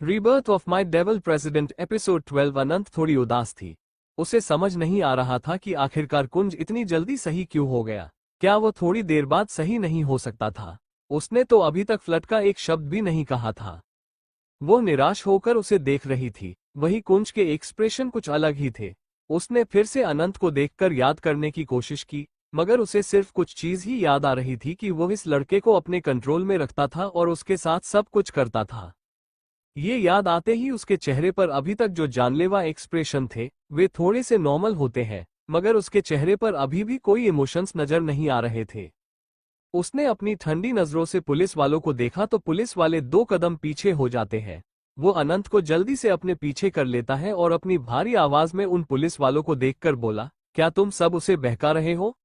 Rebirth of my devil president episode 12। अनंत थोड़ी उदास थी। उसे समझ नहीं आ रहा था कि आखिरकार कुंज इतनी जल्दी सही क्यों हो गया। क्या वो थोड़ी देर बाद सही नहीं हो सकता था? उसने तो अभी तक फ्लड का एक शब्द भी नहीं कहा था। वो निराश होकर उसे देख रही थी। वही कुंज के एक्सप्रेशन कुछ अलग ही थे। उसने फिर से अनंत को देखकर याद करने की कोशिश की, मगर उसे सिर्फ कुछ चीज ही याद आ रही थी कि वो इस लड़के को अपने कंट्रोल में रखता था और उसके साथ सब कुछ करता था। ये याद आते ही उसके चेहरे पर अभी तक जो जानलेवा एक्सप्रेशन थे वे थोड़े से नॉर्मल होते हैं, मगर उसके चेहरे पर अभी भी कोई इमोशंस नजर नहीं आ रहे थे। उसने अपनी ठंडी नजरों से पुलिस वालों को देखा तो पुलिस वाले 2 कदम पीछे हो जाते हैं। वो अनंत को जल्दी से अपने पीछे कर लेता है और अपनी भारी आवाज में उन पुलिस वालों को देखकर बोला, क्या तुम सब उसे बहका रहे हो?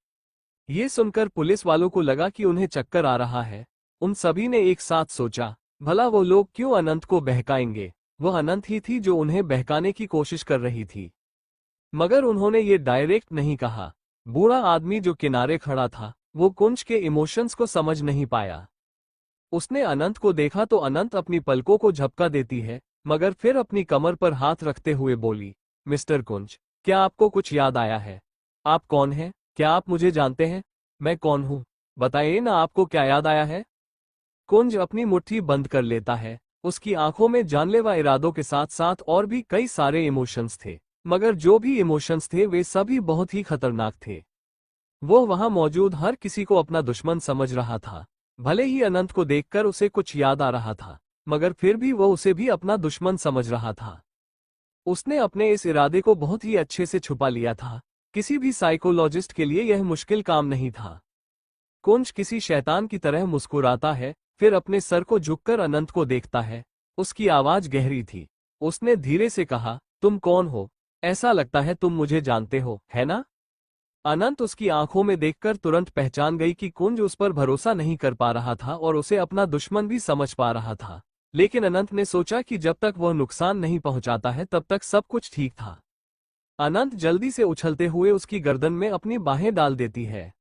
ये सुनकर पुलिस वालों को लगा कि उन्हें चक्कर आ रहा है। उन सभी ने एक साथ सोचा, भला वो लोग क्यों अनंत को बहकाएंगे? वह अनंत ही थी जो उन्हें बहकाने की कोशिश कर रही थी। मगर उन्होंने ये डायरेक्ट नहीं कहा। बूढ़ा आदमी जो किनारे खड़ा था वो कुंज के इमोशंस को समझ नहीं पाया। उसने अनंत को देखा तो अनंत अपनी पलकों को झपका देती है, मगर फिर अपनी कमर पर हाथ रखते हुए बोली, मिस्टर कुंज, क्या आपको कुछ याद आया है? आप कौन हैं? क्या आप मुझे जानते हैं? मैं कौन हूं? बताइए ना, आपको क्या याद आया है? कुंज अपनी मुट्ठी बंद कर लेता है। उसकी आंखों में जानलेवा इरादों के साथ साथ और भी कई सारे इमोशंस थे, मगर जो भी इमोशंस थे वे सभी बहुत ही खतरनाक थे। वो वहां मौजूद हर किसी को अपना दुश्मन समझ रहा था। भले ही अनंत को देखकर उसे कुछ याद आ रहा था, मगर फिर भी वो उसे भी अपना दुश्मन समझ रहा था। उसने अपने इस इरादे को बहुत ही अच्छे से छुपा लिया था। किसी भी साइकोलॉजिस्ट के लिए यह मुश्किल काम नहीं था। कुंज किसी शैतान की तरह मुस्कुराता है, फिर अपने सर को झुककर अनंत को देखता है। उसकी आवाज गहरी थी। उसने धीरे से कहा, तुम कौन हो? ऐसा लगता है तुम मुझे जानते हो, है ना? अनंत उसकी आंखों में देखकर तुरंत पहचान गई कि कुंज उस पर भरोसा नहीं कर पा रहा था और उसे अपना दुश्मन भी समझ पा रहा था। लेकिन अनंत ने सोचा कि जब तक वह नुकसान नहीं पहुंचाता है तब तक सब कुछ ठीक था। अनंत जल्दी से उछलते हुए उसकी गर्दन में अपनी बाहें डाल देती है।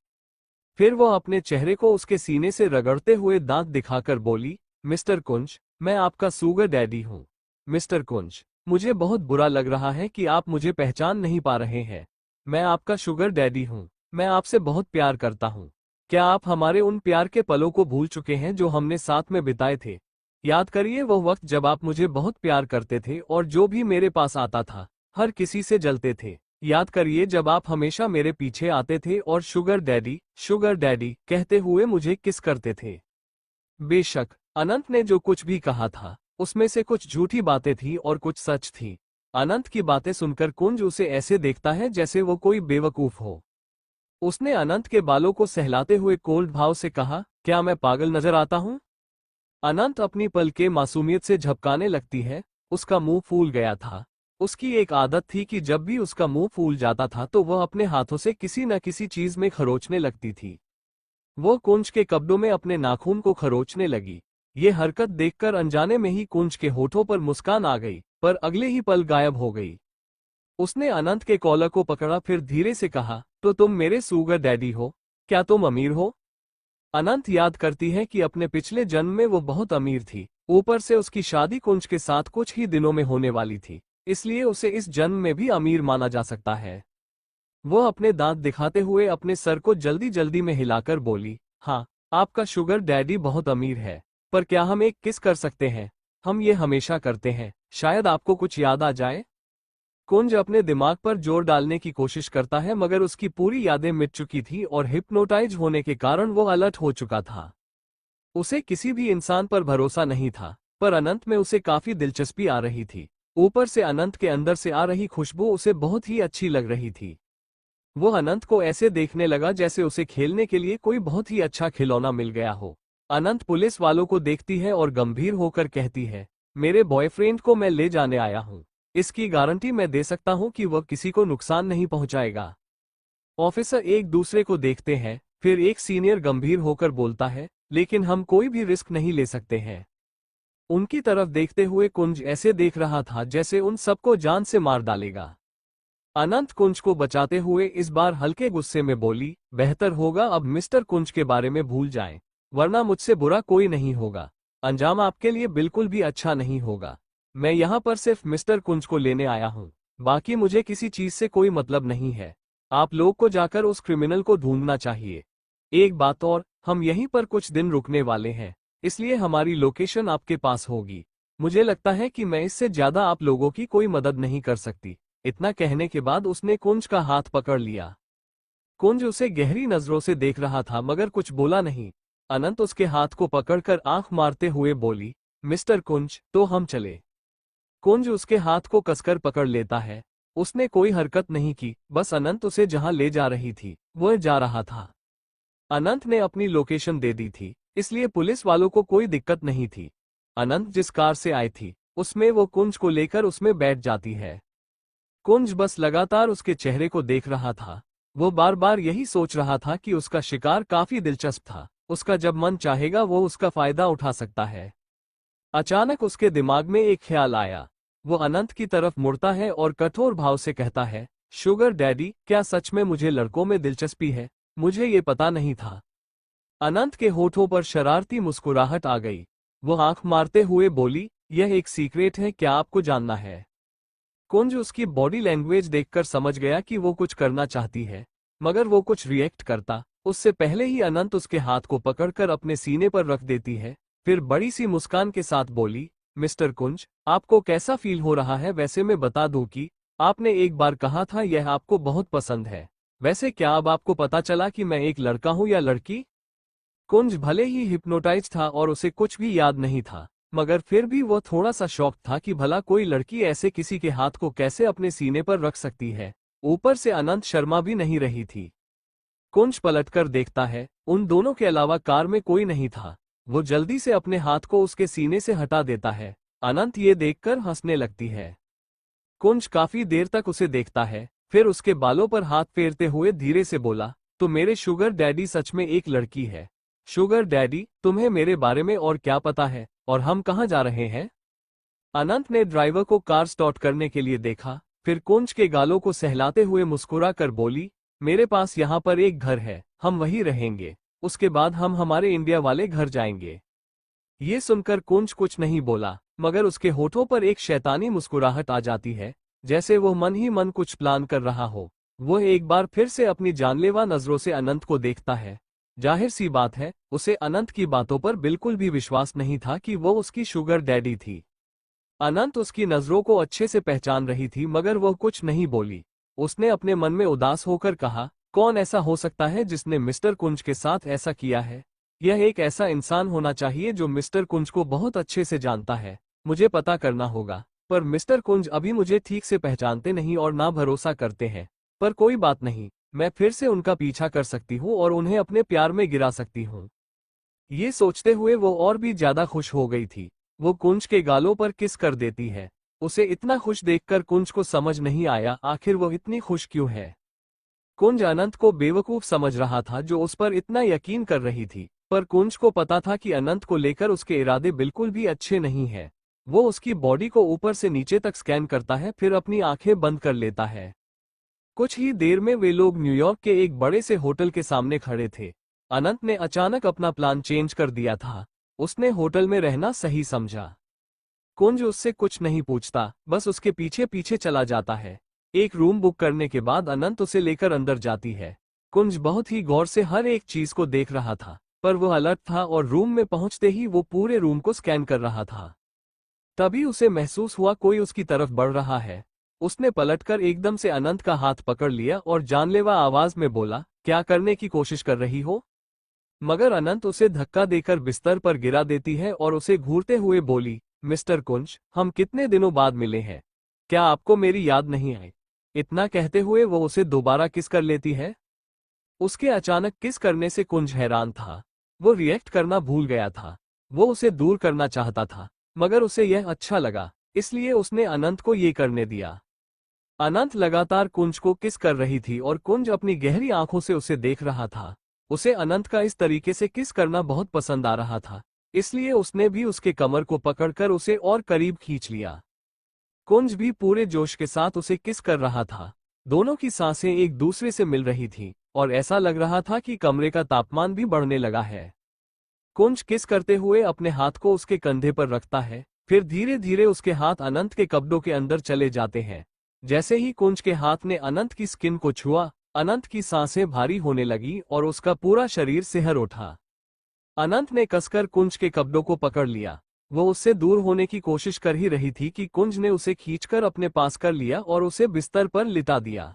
फिर वह अपने चेहरे को उसके सीने से रगड़ते हुए दांत दिखाकर बोली, मिस्टर कुंज, मैं आपका सुगर डैडी हूं। मिस्टर कुंज, मुझे बहुत बुरा लग रहा है कि आप मुझे पहचान नहीं पा रहे हैं। मैं आपका शुगर डैडी हूं। मैं आपसे बहुत प्यार करता हूं। क्या आप हमारे उन प्यार के पलों को भूल चुके हैं जो हमने साथ में बिताए थे? याद करिए वो वक्त जब आप मुझे बहुत प्यार करते थे और जो भी मेरे पास आता था हर किसी से जलते थे। याद करिए जब आप हमेशा मेरे पीछे आते थे और शुगर डैडी कहते हुए मुझे किस करते थे। बेशक अनंत ने जो कुछ भी कहा था उसमें से कुछ झूठी बातें थी और कुछ सच थी। अनंत की बातें सुनकर कुंज उसे ऐसे देखता है जैसे वो कोई बेवकूफ हो। उसने अनंत के बालों को सहलाते हुए कोल्ड भाव से कहा, क्या मैं पागल नजर आता हूं? अनंत अपनी पलकें मासूमियत से झपकाने लगती है। उसका मुंह फूल गया था। उसकी एक आदत थी कि जब भी उसका मुंह फूल जाता था तो वह अपने हाथों से किसी न किसी चीज में खरोचने लगती थी। वो कुंज के कब्जों में अपने नाखून को खरोचने लगी। ये हरकत देखकर अनजाने में ही कुंज के होठों पर मुस्कान आ गई, पर अगले ही पल गायब हो गई। उसने अनंत के कॉलर को पकड़ा, फिर धीरे से कहा, तो तुम मेरे सुगर डैडी हो? क्या तुम अमीर हो? अनंत याद करती है कि अपने पिछले जन्म में वो बहुत अमीर थी। ऊपर से उसकी शादी कुंज के साथ कुछ ही दिनों में होने वाली थी, इसलिए उसे इस जन्म में भी अमीर माना जा सकता है। वो अपने दांत दिखाते हुए अपने सर को जल्दी जल्दी में हिलाकर बोली, हाँ, आपका शुगर डैडी बहुत अमीर है, पर क्या हम एक किस कर सकते हैं? हम ये हमेशा करते हैं, शायद आपको कुछ याद आ जाए। कुंज अपने दिमाग पर जोर डालने की कोशिश करता है, मगर उसकी पूरी यादें मिट चुकी थी और हिप्नोटाइज होने के कारण वो अलर्ट हो चुका था। उसे किसी भी इंसान पर भरोसा नहीं था, पर अनंत में उसे काफी दिलचस्पी आ रही थी। ऊपर से अनंत के अंदर से आ रही खुशबू उसे बहुत ही अच्छी लग रही थी। वो अनंत को ऐसे देखने लगा जैसे उसे खेलने के लिए कोई बहुत ही अच्छा खिलौना मिल गया हो। अनंत पुलिस वालों को देखती है और गंभीर होकर कहती है, मेरे बॉयफ्रेंड को मैं ले जाने आया हूँ। इसकी गारंटी मैं दे सकता हूँ कि वह किसी को नुकसान नहीं पहुंचाएगा। ऑफिसर एक दूसरे को देखते हैं, फिर एक सीनियर गंभीर होकर बोलता है, लेकिन हम कोई भी रिस्क नहीं ले सकते हैं। उनकी तरफ देखते हुए कुंज ऐसे देख रहा था जैसे उन सबको जान से मार डालेगा। अनंत कुंज को बचाते हुए इस बार हल्के गुस्से में बोली, बेहतर होगा अब मिस्टर कुंज के बारे में भूल जाएं, वरना मुझसे बुरा कोई नहीं होगा। अंजाम आपके लिए बिल्कुल भी अच्छा नहीं होगा। मैं यहाँ पर सिर्फ मिस्टर कुंज को लेने आया हूँ, बाकी मुझे किसी चीज से कोई मतलब नहीं है। आप लोग को जाकर उस क्रिमिनल को ढूंढना चाहिए। एक बात और, हम यहीं पर कुछ दिन रुकने वाले हैं, इसलिए हमारी लोकेशन आपके पास होगी। मुझे लगता है कि मैं इससे ज्यादा आप लोगों की कोई मदद नहीं कर सकती। इतना कहने के बाद उसने कुंज का हाथ पकड़ लिया। कुंज उसे गहरी नजरों से देख रहा था मगर कुछ बोला नहीं। अनंत उसके हाथ को पकड़कर आंख मारते हुए बोली, मिस्टर कुंज, तो हम चले। कुंज उसके हाथ को कसकर पकड़ लेता है। उसने कोई हरकत नहीं की, बस अनंत उसे जहां ले जा रही थी वह जा रहा था। अनंत ने अपनी लोकेशन दे दी थी, इसलिए पुलिस वालों को कोई दिक्कत नहीं थी। अनंत जिस कार से आई थी उसमें वो कुंज को लेकर उसमें बैठ जाती है। कुंज बस लगातार उसके चेहरे को देख रहा था। वो बार बार यही सोच रहा था कि उसका शिकार काफी दिलचस्प था, उसका जब मन चाहेगा वो उसका फायदा उठा सकता है। अचानक उसके दिमाग में एक ख्याल आया। वो अनंत की तरफ मुड़ता है और कठोर भाव से कहता है, शुगर डैडी, क्या सच में मुझे लड़कों में दिलचस्पी है? मुझे ये पता नहीं था। अनंत के होठों पर शरारती मुस्कुराहट आ गई। वो आंख मारते हुए बोली, यह एक सीक्रेट है, क्या आपको जानना है? कुंज उसकी बॉडी लैंग्वेज देखकर समझ गया कि वो कुछ करना चाहती है, मगर वो कुछ रिएक्ट करता उससे पहले ही अनंत उसके हाथ को पकड़कर अपने सीने पर रख देती है। फिर बड़ी सी मुस्कान के साथ बोली, मिस्टर कुंज, आपको कैसा फील हो रहा है? वैसे मैं बता दूं कि आपने एक बार कहा था यह आपको बहुत पसंद है। वैसे क्या अब आपको पता चला कि मैं एक लड़का हूं या लड़की? कुंज भले ही हिप्नोटाइज था और उसे कुछ भी याद नहीं था, मगर फिर भी वो थोड़ा सा शॉक था कि भला कोई लड़की ऐसे किसी के हाथ को कैसे अपने सीने पर रख सकती है। ऊपर से अनंत शर्मा भी नहीं रही थी। कुंज पलटकर देखता है, उन दोनों के अलावा कार में कोई नहीं था। वो जल्दी से अपने हाथ को उसके सीने से हटा देता है। अनंत ये देखकर हंसने लगती है। कुंज काफी देर तक उसे देखता है, फिर उसके बालों पर हाथ फेरते हुए धीरे से बोला, तो मेरे शुगर डैडी सच में एक लड़की है? शुगर डैडी, तुम्हें मेरे बारे में और क्या पता है, और हम कहाँ जा रहे हैं? अनंत ने ड्राइवर को कार स्टार्ट करने के लिए देखा, फिर कुंज के गालों को सहलाते हुए मुस्कुरा कर बोली, मेरे पास यहाँ पर एक घर है, हम वहीं रहेंगे। उसके बाद हम हमारे इंडिया वाले घर जाएंगे। ये सुनकर कुंज कुछ नहीं बोला, मगर उसके होठों पर एक शैतानी मुस्कुराहट आ जाती है, जैसे वो मन ही मन कुछ प्लान कर रहा हो। वो एक बार फिर से अपनी जानलेवा नजरों से अनंत को देखता है। जाहिर सी बात है, उसे अनंत की बातों पर बिल्कुल भी विश्वास नहीं था कि वो उसकी शुगर डैडी थी। अनंत उसकी नजरों को अच्छे से पहचान रही थी, मगर वो कुछ नहीं बोली। उसने अपने मन में उदास होकर कहा, कौन ऐसा हो सकता है जिसने मिस्टर कुंज के साथ ऐसा किया है? यह एक ऐसा इंसान होना चाहिए जो मिस्टर कुंज को बहुत अच्छे से जानता है। मुझे पता करना होगा, पर मिस्टर कुंज अभी मुझे ठीक से पहचानते नहीं और ना भरोसा करते हैं। पर कोई बात नहीं, मैं फिर से उनका पीछा कर सकती हूँ और उन्हें अपने प्यार में गिरा सकती हूँ। ये सोचते हुए वो और भी ज्यादा खुश हो गई थी। वो कुंज के गालों पर किस कर देती है। उसे इतना खुश देखकर कुंज को समझ नहीं आया आखिर वो इतनी खुश क्यों है। कुंज अनंत को बेवकूफ समझ रहा था जो उस पर इतना यकीन कर रही थी, पर कुंज को पता था कि अनंत को लेकर उसके इरादे बिल्कुल भी अच्छे नहीं है। वो उसकी बॉडी को ऊपर से नीचे तक स्कैन करता है, फिर अपनी आंखें बंद कर लेता है। कुछ ही देर में वे लोग न्यूयॉर्क के एक बड़े से होटल के सामने खड़े थे। अनंत ने अचानक अपना प्लान चेंज कर दिया था। उसने होटल में रहना सही समझा। कुंज उससे कुछ नहीं पूछता, बस उसके पीछे पीछे चला जाता है। एक रूम बुक करने के बाद अनंत उसे लेकर अंदर जाती है। कुंज बहुत ही गौर से हर एक चीज को देख रहा था, पर वो अलर्ट था और रूम में पहुंचते ही वो पूरे रूम को स्कैन कर रहा था। तभी उसे महसूस हुआ कोई उसकी तरफ बढ़ रहा है। उसने पलटकर एकदम से अनंत का हाथ पकड़ लिया और जानलेवा आवाज में बोला, क्या करने की कोशिश कर रही हो? मगर अनंत उसे धक्का देकर बिस्तर पर गिरा देती है और उसे घूरते हुए बोली, मिस्टर कुंज, हम कितने दिनों बाद मिले हैं, क्या आपको मेरी याद नहीं आई? इतना कहते हुए वो उसे दोबारा किस कर लेती है। उसके अचानक किस करने से कुंज हैरान था। वो रिएक्ट करना भूल गया था। वो उसे दूर करना चाहता था, मगर उसे यह अच्छा लगा, इसलिए उसने अनंत को ये करने दिया। अनंत लगातार कुंज को किस कर रही थी और कुंज अपनी गहरी आंखों से उसे देख रहा था। उसे अनंत का इस तरीके से किस करना बहुत पसंद आ रहा था, इसलिए उसने भी उसके कमर को पकड़कर उसे और करीब खींच लिया। कुंज भी पूरे जोश के साथ उसे किस कर रहा था। दोनों की सांसें एक दूसरे से मिल रही थीं और ऐसा लग रहा था कि कमरे का तापमान भी बढ़ने लगा है। कुंज किस करते हुए अपने हाथ को उसके कंधे पर रखता है, फिर धीरे धीरे उसके हाथ अनंत के कपड़ों के अंदर चले जाते हैं। जैसे ही कुंज के हाथ ने अनंत की स्किन को छुआ, अनंत की सांसें भारी होने लगी और उसका पूरा शरीर सिहर उठा। अनंत ने कसकर कुंज के कपड़ों को पकड़ लिया। वो उससे दूर होने की कोशिश कर ही रही थी कि कुंज ने उसे खींचकर अपने पास कर लिया और उसे बिस्तर पर लिटा दिया।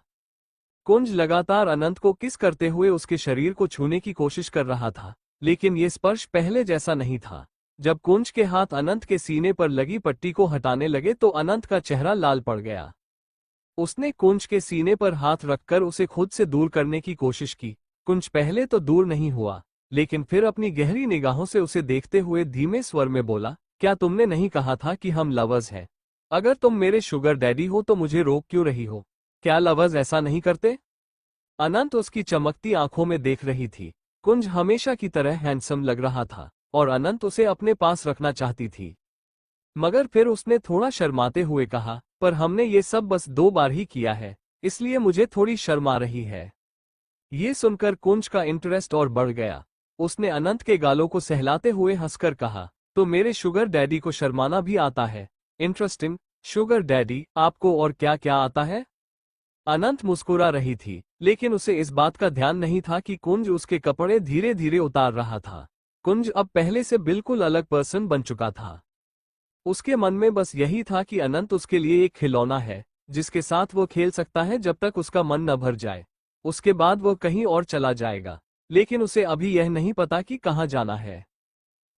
कुंज लगातार अनंत को किस करते हुए उसके शरीर को छूने की कोशिश कर रहा था, लेकिन ये स्पर्श पहले जैसा नहीं था। जब कुंज के हाथ अनंत के सीने पर लगी पट्टी को हटाने लगे तो अनंत का चेहरा लाल पड़ गया। उसने कुंज के सीने पर हाथ रखकर उसे खुद से दूर करने की कोशिश की। कुंज पहले तो दूर नहीं हुआ, लेकिन फिर अपनी गहरी निगाहों से उसे देखते हुए धीमे स्वर में बोला, क्या तुमने नहीं कहा था कि हम लवर्स हैं? अगर तुम मेरे शुगर डैडी हो तो मुझे रोक क्यों रही हो? क्या लवर्स ऐसा नहीं करते? अनंत उसकी चमकती आंखों में देख रही थी। कुंज हमेशा की तरह हैंडसम लग रहा था और अनंत उसे अपने पास रखना चाहती थी। मगर फिर उसने थोड़ा शर्माते हुए कहा, पर हमने ये सब बस 2 बार ही किया है, इसलिए मुझे थोड़ी शर्म आ रही है। ये सुनकर कुंज का इंटरेस्ट और बढ़ गया। उसने अनंत के गालों को सहलाते हुए हंसकर कहा, तो मेरे शुगर डैडी को शर्माना भी आता है? इंटरेस्टिंग। शुगर डैडी, आपको और क्या क्या आता है? अनंत मुस्कुरा रही थी, लेकिन उसे इस बात का ध्यान नहीं था कि कुंज उसके कपड़े धीरे धीरे उतार रहा था। कुंज अब पहले से बिल्कुल अलग पर्सन बन चुका था। उसके मन में बस यही था कि अनंत उसके लिए एक खिलौना है, जिसके साथ वो खेल सकता है जब तक उसका मन न भर जाए। उसके बाद वो कहीं और चला जाएगा, लेकिन उसे अभी यह नहीं पता कि कहाँ जाना है।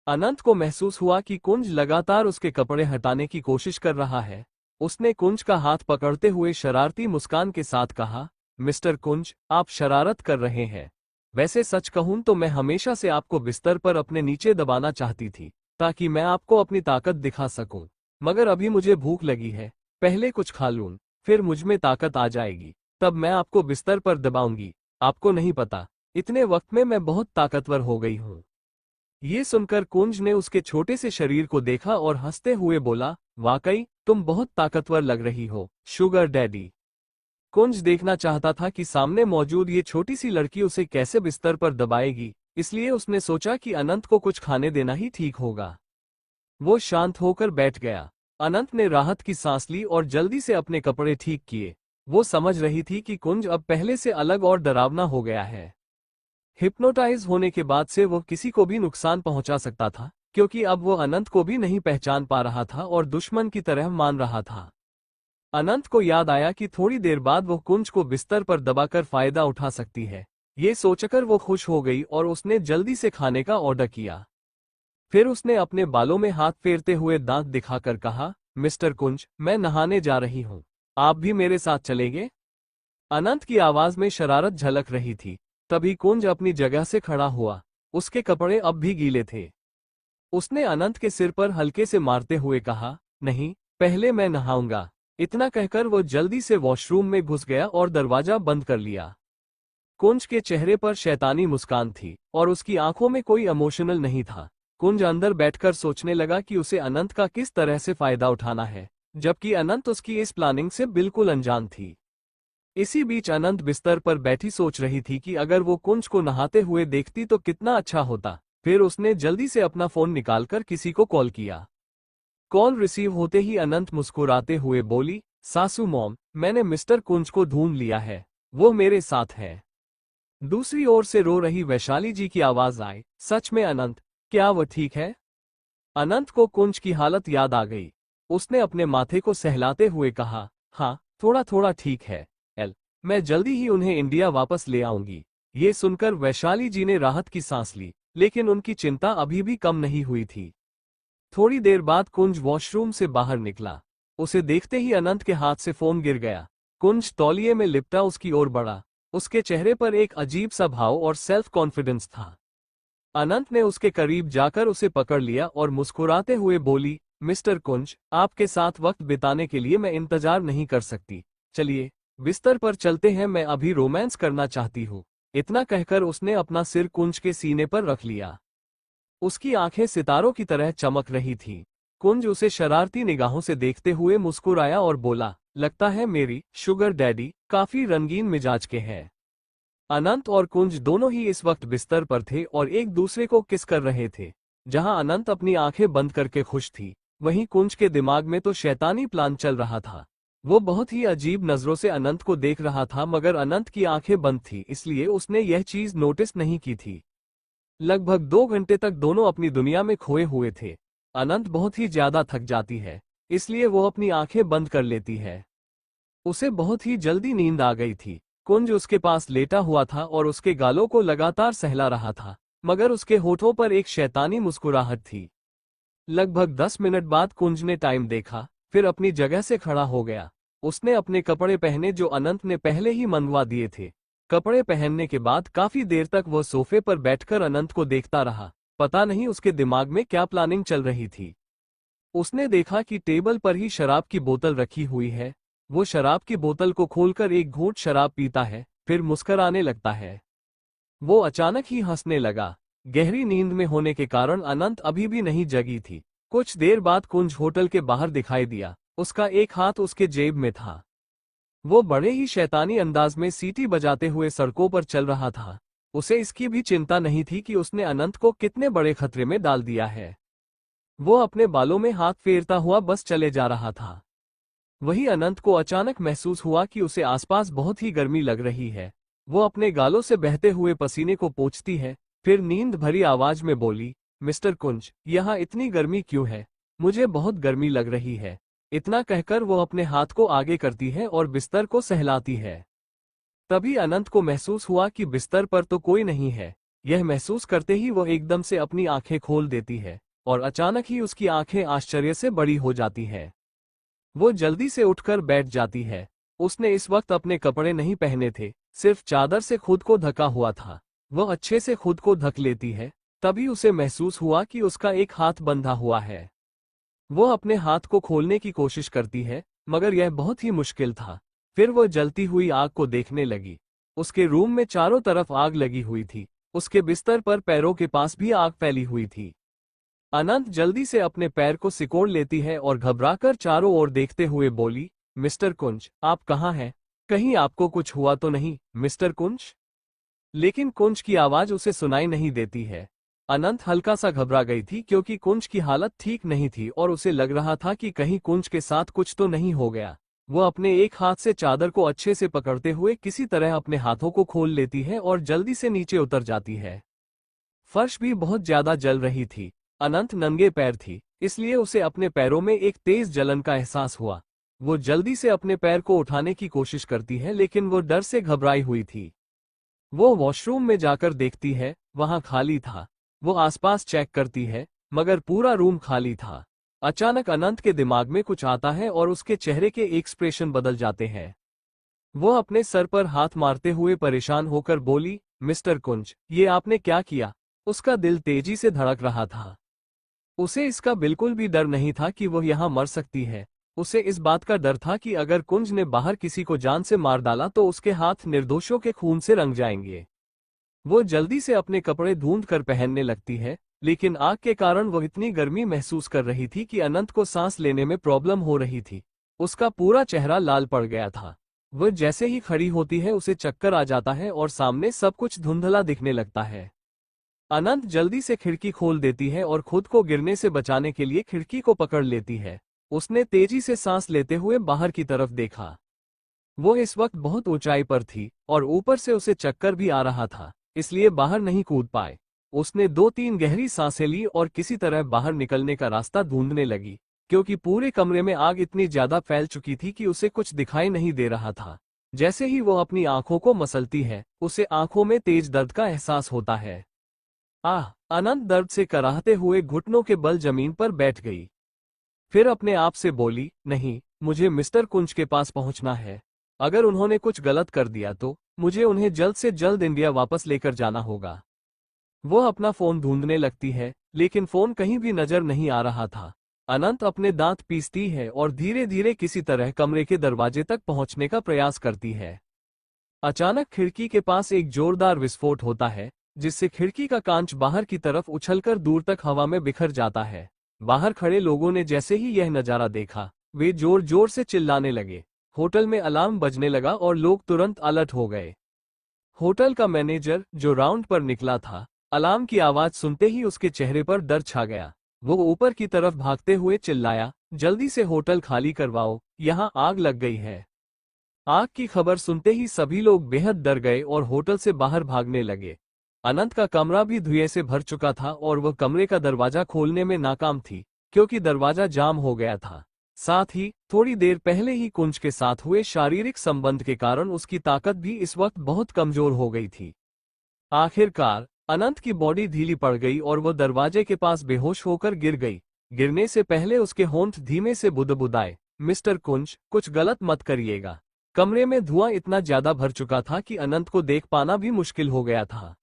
अनंत को महसूस हुआ कि कुंज लगातार उसके कपड़े हटाने की कोशिश कर रहा है। उसने कुंज का हाथ पकड़ते हुए शरारती मुस्कान के साथ कहा, मिस्टर कुंज, आप शरारत कर रहे हैं। वैसे सच कहूं तो मैं हमेशा से आपको बिस्तर पर अपने नीचे दबाना चाहती थी, ताकि मैं आपको अपनी ताकत दिखा सकूं। मगर अभी मुझे भूख लगी है, पहले कुछ खा लूं, फिर मुझमें ताकत आ जाएगी, तब मैं आपको बिस्तर पर दबाऊंगी। आपको नहीं पता, इतने वक्त में मैं बहुत ताकतवर हो गई हूं। ये सुनकर कुंज ने उसके छोटे से शरीर को देखा और हंसते हुए बोला, वाकई तुम बहुत ताकतवर लग रही हो, शुगर डैडी। कुंज देखना चाहता था कि सामने मौजूद ये छोटी सी लड़की उसे कैसे बिस्तर पर दबाएगी, इसलिए उसने सोचा कि अनंत को कुछ खाने देना ही ठीक होगा। वो शांत होकर बैठ गया। अनंत ने राहत की सांस ली और जल्दी से अपने कपड़े ठीक किए। वो समझ रही थी कि कुंज अब पहले से अलग और डरावना हो गया है। हिप्नोटाइज होने के बाद से वो किसी को भी नुकसान पहुंचा सकता था, क्योंकि अब वो अनंत को भी नहीं पहचान पा रहा था और दुश्मन की तरह मान रहा था। अनंत को याद आया कि थोड़ी देर बाद वो कुंज को बिस्तर पर दबाकर फायदा उठा सकती है। ये सोचकर वो खुश हो गई और उसने जल्दी से खाने का ऑर्डर किया। फिर उसने अपने बालों में हाथ फेरते हुए दांत दिखाकर कहा, मिस्टर कुंज, मैं नहाने जा रही हूँ, आप भी मेरे साथ चलेंगे? अनंत की आवाज में शरारत झलक रही थी। तभी कुंज अपनी जगह से खड़ा हुआ। उसके कपड़े अब भी गीले थे। उसने अनंत के सिर पर हल्के से मारते हुए कहा, नहीं, पहले मैं नहाऊंगा। इतना कहकर वो जल्दी से वॉशरूम में घुस गया और दरवाजा बंद कर लिया। कुंज के चेहरे पर शैतानी मुस्कान थी और उसकी आंखों में कोई इमोशनल नहीं था। कुंज अंदर बैठकर सोचने लगा कि उसे अनंत का किस तरह से फायदा उठाना है, जबकि अनंत उसकी इस प्लानिंग से बिल्कुल अनजान थी। इसी बीच अनंत बिस्तर पर बैठी सोच रही थी कि अगर वो कुंज को नहाते हुए देखती तो कितना अच्छा होता। फिर उसने जल्दी से अपना फोन निकालकर किसी को कॉल किया। कॉल रिसीव होते ही अनंत मुस्कुराते हुए बोली, सासू मॉम, मैंने मिस्टर कुंज को ढूंढ लिया है, वो मेरे साथ है। दूसरी ओर से रो रही वैशाली जी की आवाज आई, सच में अनंत, क्या वो ठीक है? अनंत को कुंज की हालत याद आ गई। उसने अपने माथे को सहलाते हुए कहा, हाँ, थोड़ा थोड़ा ठीक है। मैं जल्दी ही उन्हें इंडिया वापस ले आऊंगी। ये सुनकर वैशाली जी ने राहत की सांस ली, लेकिन उनकी चिंता अभी भी कम नहीं हुई थी। थोड़ी देर बाद कुंज वॉशरूम से बाहर निकला। उसे देखते ही अनंत के हाथ से फोन गिर गया। कुंज तौलिए में लिपटा उसकी ओर बढ़ा। उसके चेहरे पर एक अजीब सा भाव और सेल्फ कॉन्फिडेंस था। अनंत ने उसके करीब जाकर उसे पकड़ लिया और मुस्कुराते हुए बोली, मिस्टर कुंज, आपके साथ वक्त बिताने के लिए मैं इंतजार नहीं कर सकती। चलिए बिस्तर पर चलते हैं, मैं अभी रोमांस करना चाहती हूँ। इतना कहकर उसने अपना सिर कुंज के सीने पर रख लिया। उसकी आंखें सितारों की तरह चमक रही थीं। कुंज उसे शरारती निगाहों से देखते हुए मुस्कुराया और बोला, लगता है मेरी शुगर डैडी काफी रंगीन मिजाज के हैं। अनंत और कुंज दोनों ही इस वक्त बिस्तर पर थे और एक दूसरे को किस कर रहे थे। जहां अनंत अपनी आंखें बंद करके खुश थी, वहीं कुंज के दिमाग में तो शैतानी प्लान चल रहा था। वो बहुत ही अजीब नजरों से अनंत को देख रहा था, मगर अनंत की आंखें बंद थी, इसलिए उसने यह चीज नोटिस नहीं की थी। लगभग 2 घंटे तक दोनों अपनी दुनिया में खोए हुए थे। अनंत बहुत ही ज्यादा थक जाती है, इसलिए वो अपनी आंखें बंद कर लेती है। उसे बहुत ही जल्दी नींद आ गई थी। कुंज उसके पास लेटा हुआ था और उसके गालों को लगातार सहला रहा था, मगर उसके होठों पर एक शैतानी मुस्कुराहट थी। लगभग 10 मिनट बाद कुंज ने टाइम देखा, फिर अपनी जगह से खड़ा हो गया। उसने अपने कपड़े पहने जो अनंत ने पहले ही मंगवा दिए थे। कपड़े पहनने के बाद काफी देर तक वह सोफे पर बैठकर अनंत को देखता रहा। पता नहीं उसके दिमाग में क्या प्लानिंग चल रही थी। उसने देखा कि टेबल पर ही शराब की बोतल रखी हुई है। वो शराब की बोतल को खोलकर एक घूंट शराब पीता है, फिर मुस्कुराने लगता है। वो अचानक ही हंसने लगा। गहरी नींद में होने के कारण अनंत अभी भी नहीं जगी थी। कुछ देर बाद कुंज होटल के बाहर दिखाई दिया। उसका एक हाथ उसके जेब में था। वो बड़े ही शैतानी अंदाज में सीटी बजाते हुए सड़कों पर चल रहा था। उसे इसकी भी चिंता नहीं थी कि उसने अनंत को कितने बड़े खतरे में डाल दिया है। वो अपने बालों में हाथ फेरता हुआ बस चले जा रहा था। वही अनंत को अचानक महसूस हुआ कि उसे आसपास बहुत ही गर्मी लग रही है। वो अपने गालों से बहते हुए पसीने को पोंछती है, फिर नींद भरी आवाज में बोली, मिस्टर कुंज, यहाँ इतनी गर्मी क्यों है? मुझे बहुत गर्मी लग रही है। इतना कहकर वो अपने हाथ को आगे करती है और बिस्तर को सहलाती है। तभी अनंत को महसूस हुआ कि बिस्तर पर तो कोई नहीं है। यह महसूस करते ही वो एकदम से अपनी आंखें खोल देती है और अचानक ही उसकी आंखें आश्चर्य से बड़ी हो जाती है। वो जल्दी से उठकर बैठ जाती है। उसने इस वक्त अपने कपड़े नहीं पहने थे, सिर्फ चादर से खुद को ढका हुआ था। वह अच्छे से खुद को ढक लेती है। तभी उसे महसूस हुआ कि उसका एक हाथ बंधा हुआ है। वो अपने हाथ को खोलने की कोशिश करती है, मगर यह बहुत ही मुश्किल था। फिर वो जलती हुई आग को देखने लगी। उसके रूम में चारों तरफ आग लगी हुई थी। उसके बिस्तर पर पैरों के पास भी आग फैली हुई थी। अनंत जल्दी से अपने पैर को सिकोड़ लेती है और घबराकर चारों ओर देखते हुए बोली, मिस्टर कुंज, आप कहाँ हैं? कहीं आपको कुछ हुआ तो नहीं, मिस्टर कुंज? लेकिन कुंज की आवाज उसे सुनाई नहीं देती है। अनंत हल्का सा घबरा गई थी क्योंकि कुंज की हालत ठीक नहीं थी और उसे लग रहा था कि कहीं कुंज के साथ कुछ तो नहीं हो गया। वो अपने एक हाथ से चादर को अच्छे से पकड़ते हुए किसी तरह अपने हाथों को खोल लेती है और जल्दी से नीचे उतर जाती है। फर्श भी बहुत ज्यादा जल रही थी। अनंत नंगे पैर थी, इसलिए उसे अपने पैरों में एक तेज जलन का एहसास हुआ। वो जल्दी से अपने पैर को उठाने की कोशिश करती है, लेकिन वो डर से घबराई हुई थी। वो वॉशरूम में जाकर देखती है, वहां खाली था। वो आसपास चेक करती है, मगर पूरा रूम खाली था। अचानक अनंत के दिमाग में कुछ आता है और उसके चेहरे के एक्सप्रेशन बदल जाते हैं। वो अपने सर पर हाथ मारते हुए परेशान होकर बोली, मिस्टर कुंज, ये आपने क्या किया? उसका दिल तेजी से धड़क रहा था। उसे इसका बिल्कुल भी डर नहीं था कि वह यहाँ मर सकती है। उसे इस बात का डर था कि अगर कुंज ने बाहर किसी को जान से मार डाला तो उसके हाथ निर्दोषों के खून से रंग जाएंगे। वो जल्दी से अपने कपड़े ढूंढ कर पहनने लगती है, लेकिन आग के कारण वो इतनी गर्मी महसूस कर रही थी कि अनंत को सांस लेने में प्रॉब्लम हो रही थी। उसका पूरा चेहरा लाल पड़ गया था। वह जैसे ही खड़ी होती है उसे चक्कर आ जाता है और सामने सब कुछ धुंधला दिखने लगता है। अनंत जल्दी से खिड़की खोल देती है और खुद को गिरने से बचाने के लिए खिड़की को पकड़ लेती है। उसने तेजी से सांस लेते हुए बाहर की तरफ देखा। वो इस वक्त बहुत ऊंचाई पर थी और ऊपर से उसे चक्कर भी आ रहा था, इसलिए बाहर नहीं कूद पाए। उसने 2-3 गहरी सांसें ली और किसी तरह बाहर निकलने का रास्ता ढूंढने लगी, क्योंकि पूरे कमरे में आग इतनी ज्यादा फैल चुकी थी कि उसे कुछ दिखाई नहीं दे रहा था। जैसे ही वो अपनी आंखों को मसलती है, उसे आंखों में तेज दर्द का एहसास होता है। अनंत दर्द से कराहते हुए घुटनों के बल जमीन पर बैठ गई। फिर अपने आप से बोली, नहीं, मुझे मिस्टर कुंज के पास पहुंचना है। अगर उन्होंने कुछ गलत कर दिया तो मुझे उन्हें जल्द से जल्द इंडिया वापस लेकर जाना होगा। वो अपना फोन ढूंढने लगती है, लेकिन फोन कहीं भी नजर नहीं आ रहा था। अनंत अपने दांत पीसती है और धीरे धीरे किसी तरह कमरे के दरवाजे तक पहुंचने का प्रयास करती है। अचानक खिड़की के पास एक जोरदार विस्फोट होता है, जिससे खिड़की का कांच बाहर की तरफ उछलकर दूर तक हवा में बिखर जाता है। बाहर खड़े लोगों ने जैसे ही यह नजारा देखा, वे जोर जोर से चिल्लाने लगे। होटल में अलार्म बजने लगा और लोग तुरंत अलर्ट हो गए। होटल का मैनेजर, जो राउंड पर निकला था, अलार्म की आवाज सुनते ही उसके चेहरे पर डर छा गया। वो ऊपर की तरफ भागते हुए चिल्लाया, जल्दी से होटल खाली करवाओ, यहाँ आग लग गई है। आग की खबर सुनते ही सभी लोग बेहद डर गए और होटल से बाहर भागने लगे। अनंत का कमरा भी धुएं से भर चुका था और वह कमरे का दरवाजा खोलने में नाकाम थी, क्योंकि दरवाजा जाम हो गया था। साथ ही थोड़ी देर पहले ही कुंज के साथ हुए शारीरिक संबंध के कारण उसकी ताकत भी इस वक्त बहुत कमजोर हो गई थी। आखिरकार अनंत की बॉडी ढीली पड़ गई और वह दरवाजे के पास बेहोश होकर गिर गई। गिरने से पहले उसके होंठ धीमे से बुदबुदाए, मिस्टर कुंज, कुछ गलत मत करिएगा। कमरे में धुआं इतना ज्यादा भर चुका था कि अनंत को देख पाना भी मुश्किल हो गया था।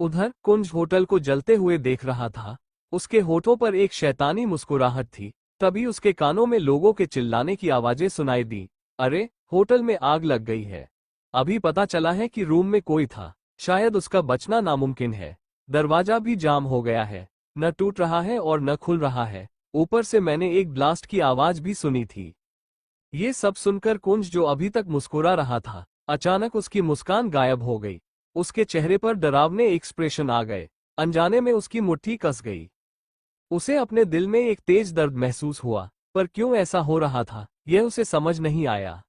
उधर कुंज होटल को जलते हुए देख रहा था। उसके होठों पर एक शैतानी मुस्कुराहट थी। तभी उसके कानों में लोगों के चिल्लाने की आवाजें सुनाई दी, अरे, होटल में आग लग गई है। अभी पता चला है कि रूम में कोई था, शायद उसका बचना नामुमकिन है। दरवाजा भी जाम हो गया है, न टूट रहा है और न खुल रहा है। ऊपर से मैंने एक ब्लास्ट की आवाज भी सुनी थी। ये सब सुनकर कुंज, जो अभी तक मुस्कुरा रहा था, अचानक उसकी मुस्कान गायब हो गई। उसके चेहरे पर डरावने एक्सप्रेशन आ गए। अनजाने में उसकी मुट्ठी कस गई। उसे अपने दिल में एक तेज दर्द महसूस हुआ, पर क्यों ऐसा हो रहा था यह उसे समझ नहीं आया।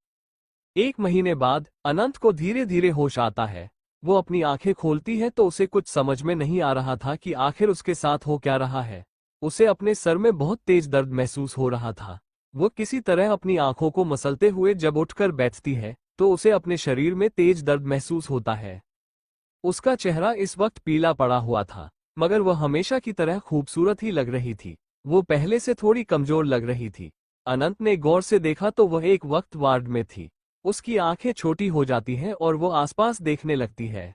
1 महीने बाद अनंत को धीरे धीरे होश आता है। वो अपनी आंखें खोलती है तो उसे कुछ समझ में नहीं आ रहा था कि आखिर उसके साथ हो क्या रहा है। उसे अपने सर में बहुत तेज दर्द महसूस हो रहा था। वो किसी तरह अपनी आंखों को मसलते हुए जब उठकर बैठती है तो उसे अपने शरीर में तेज दर्द महसूस होता है। उसका चेहरा इस वक्त पीला पड़ा हुआ था, मगर वह हमेशा की तरह खूबसूरत ही लग रही थी। वो पहले से थोड़ी कमजोर लग रही थी। अनंत ने गौर से देखा तो वह एक वक्त वार्ड में थी। उसकी आंखें छोटी हो जाती हैं और वो आसपास देखने लगती है।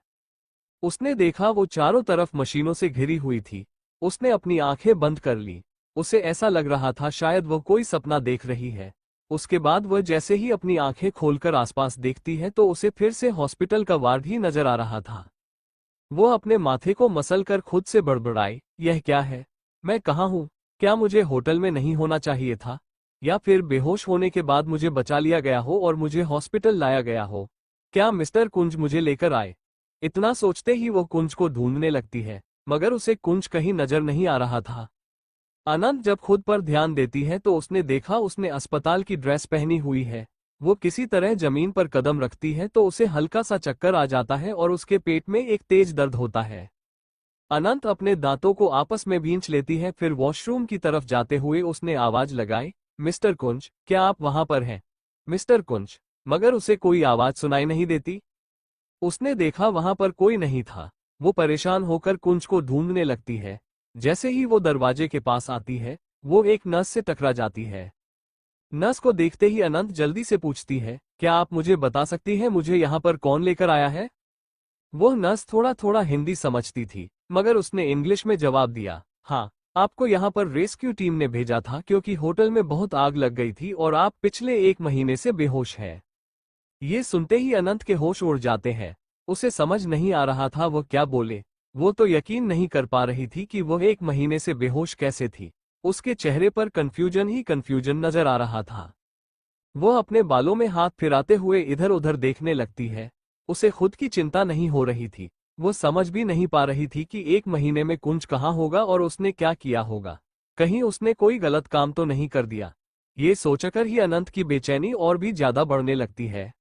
उसने देखा वो चारों तरफ मशीनों से घिरी हुई थी। उसने अपनी आंखें बंद कर ली। उसे ऐसा लग रहा था शायद वह कोई सपना देख रही है। उसके बाद वह जैसे ही अपनी आंखें खोलकर आसपास देखती है तो उसे फिर से हॉस्पिटल का वार्ड ही नजर आ रहा था। वो अपने माथे को मसलकर खुद से बड़बड़ाई, यह क्या है? मैं कहाँ हूँ? क्या मुझे होटल में नहीं होना चाहिए था? या फिर बेहोश होने के बाद मुझे बचा लिया गया हो और मुझे हॉस्पिटल लाया गया हो? क्या मिस्टर कुंज मुझे लेकर आए? इतना सोचते ही वो कुंज को ढूंढने लगती है, मगर उसे कुंज कहीं नजर नहीं आ रहा था। अनंत जब खुद पर ध्यान देती है तो उसने देखा उसने अस्पताल की ड्रेस पहनी हुई है। वो किसी तरह जमीन पर कदम रखती है तो उसे हल्का सा चक्कर आ जाता है और उसके पेट में एक तेज दर्द होता है। अनंत अपने दांतों को आपस में भींच लेती है। फिर वॉशरूम की तरफ जाते हुए उसने आवाज लगाई, मिस्टर कुंज, क्या आप वहां पर हैं? मिस्टर कुंज, मगर उसे कोई आवाज सुनाई नहीं देती। उसने देखा वहां पर कोई नहीं था। वो परेशान होकर कुंज को ढूंढने लगती है। जैसे ही वो दरवाजे के पास आती है, वो एक नर्स से टकरा जाती है। नर्स को देखते ही अनंत जल्दी से पूछती है, क्या आप मुझे बता सकती हैं मुझे यहाँ पर कौन लेकर आया है? वो नर्स थोड़ा थोड़ा हिंदी समझती थी, मगर उसने इंग्लिश में जवाब दिया, हाँ, आपको यहाँ पर रेस्क्यू टीम ने भेजा था क्योंकि होटल में बहुत आग लग गई थी और आप पिछले 1 महीने से बेहोश हैं। ये सुनते ही अनंत के होश उड़ जाते हैं। उसे समझ नहीं आ रहा था वो क्या बोले। वो तो यकीन नहीं कर पा रही थी कि वो 1 महीने से बेहोश कैसे थी। उसके चेहरे पर कंफ्यूजन ही कंफ्यूजन नजर आ रहा था। वो अपने बालों में हाथ फिराते हुए इधर उधर देखने लगती है। उसे खुद की चिंता नहीं हो रही थी। वो समझ भी नहीं पा रही थी कि 1 महीने में कुंज कहाँ होगा और उसने क्या किया होगा। कहीं उसने कोई गलत काम तो नहीं कर दिया। ये सोचकर ही अनंत की बेचैनी और भी ज्यादा बढ़ने लगती है।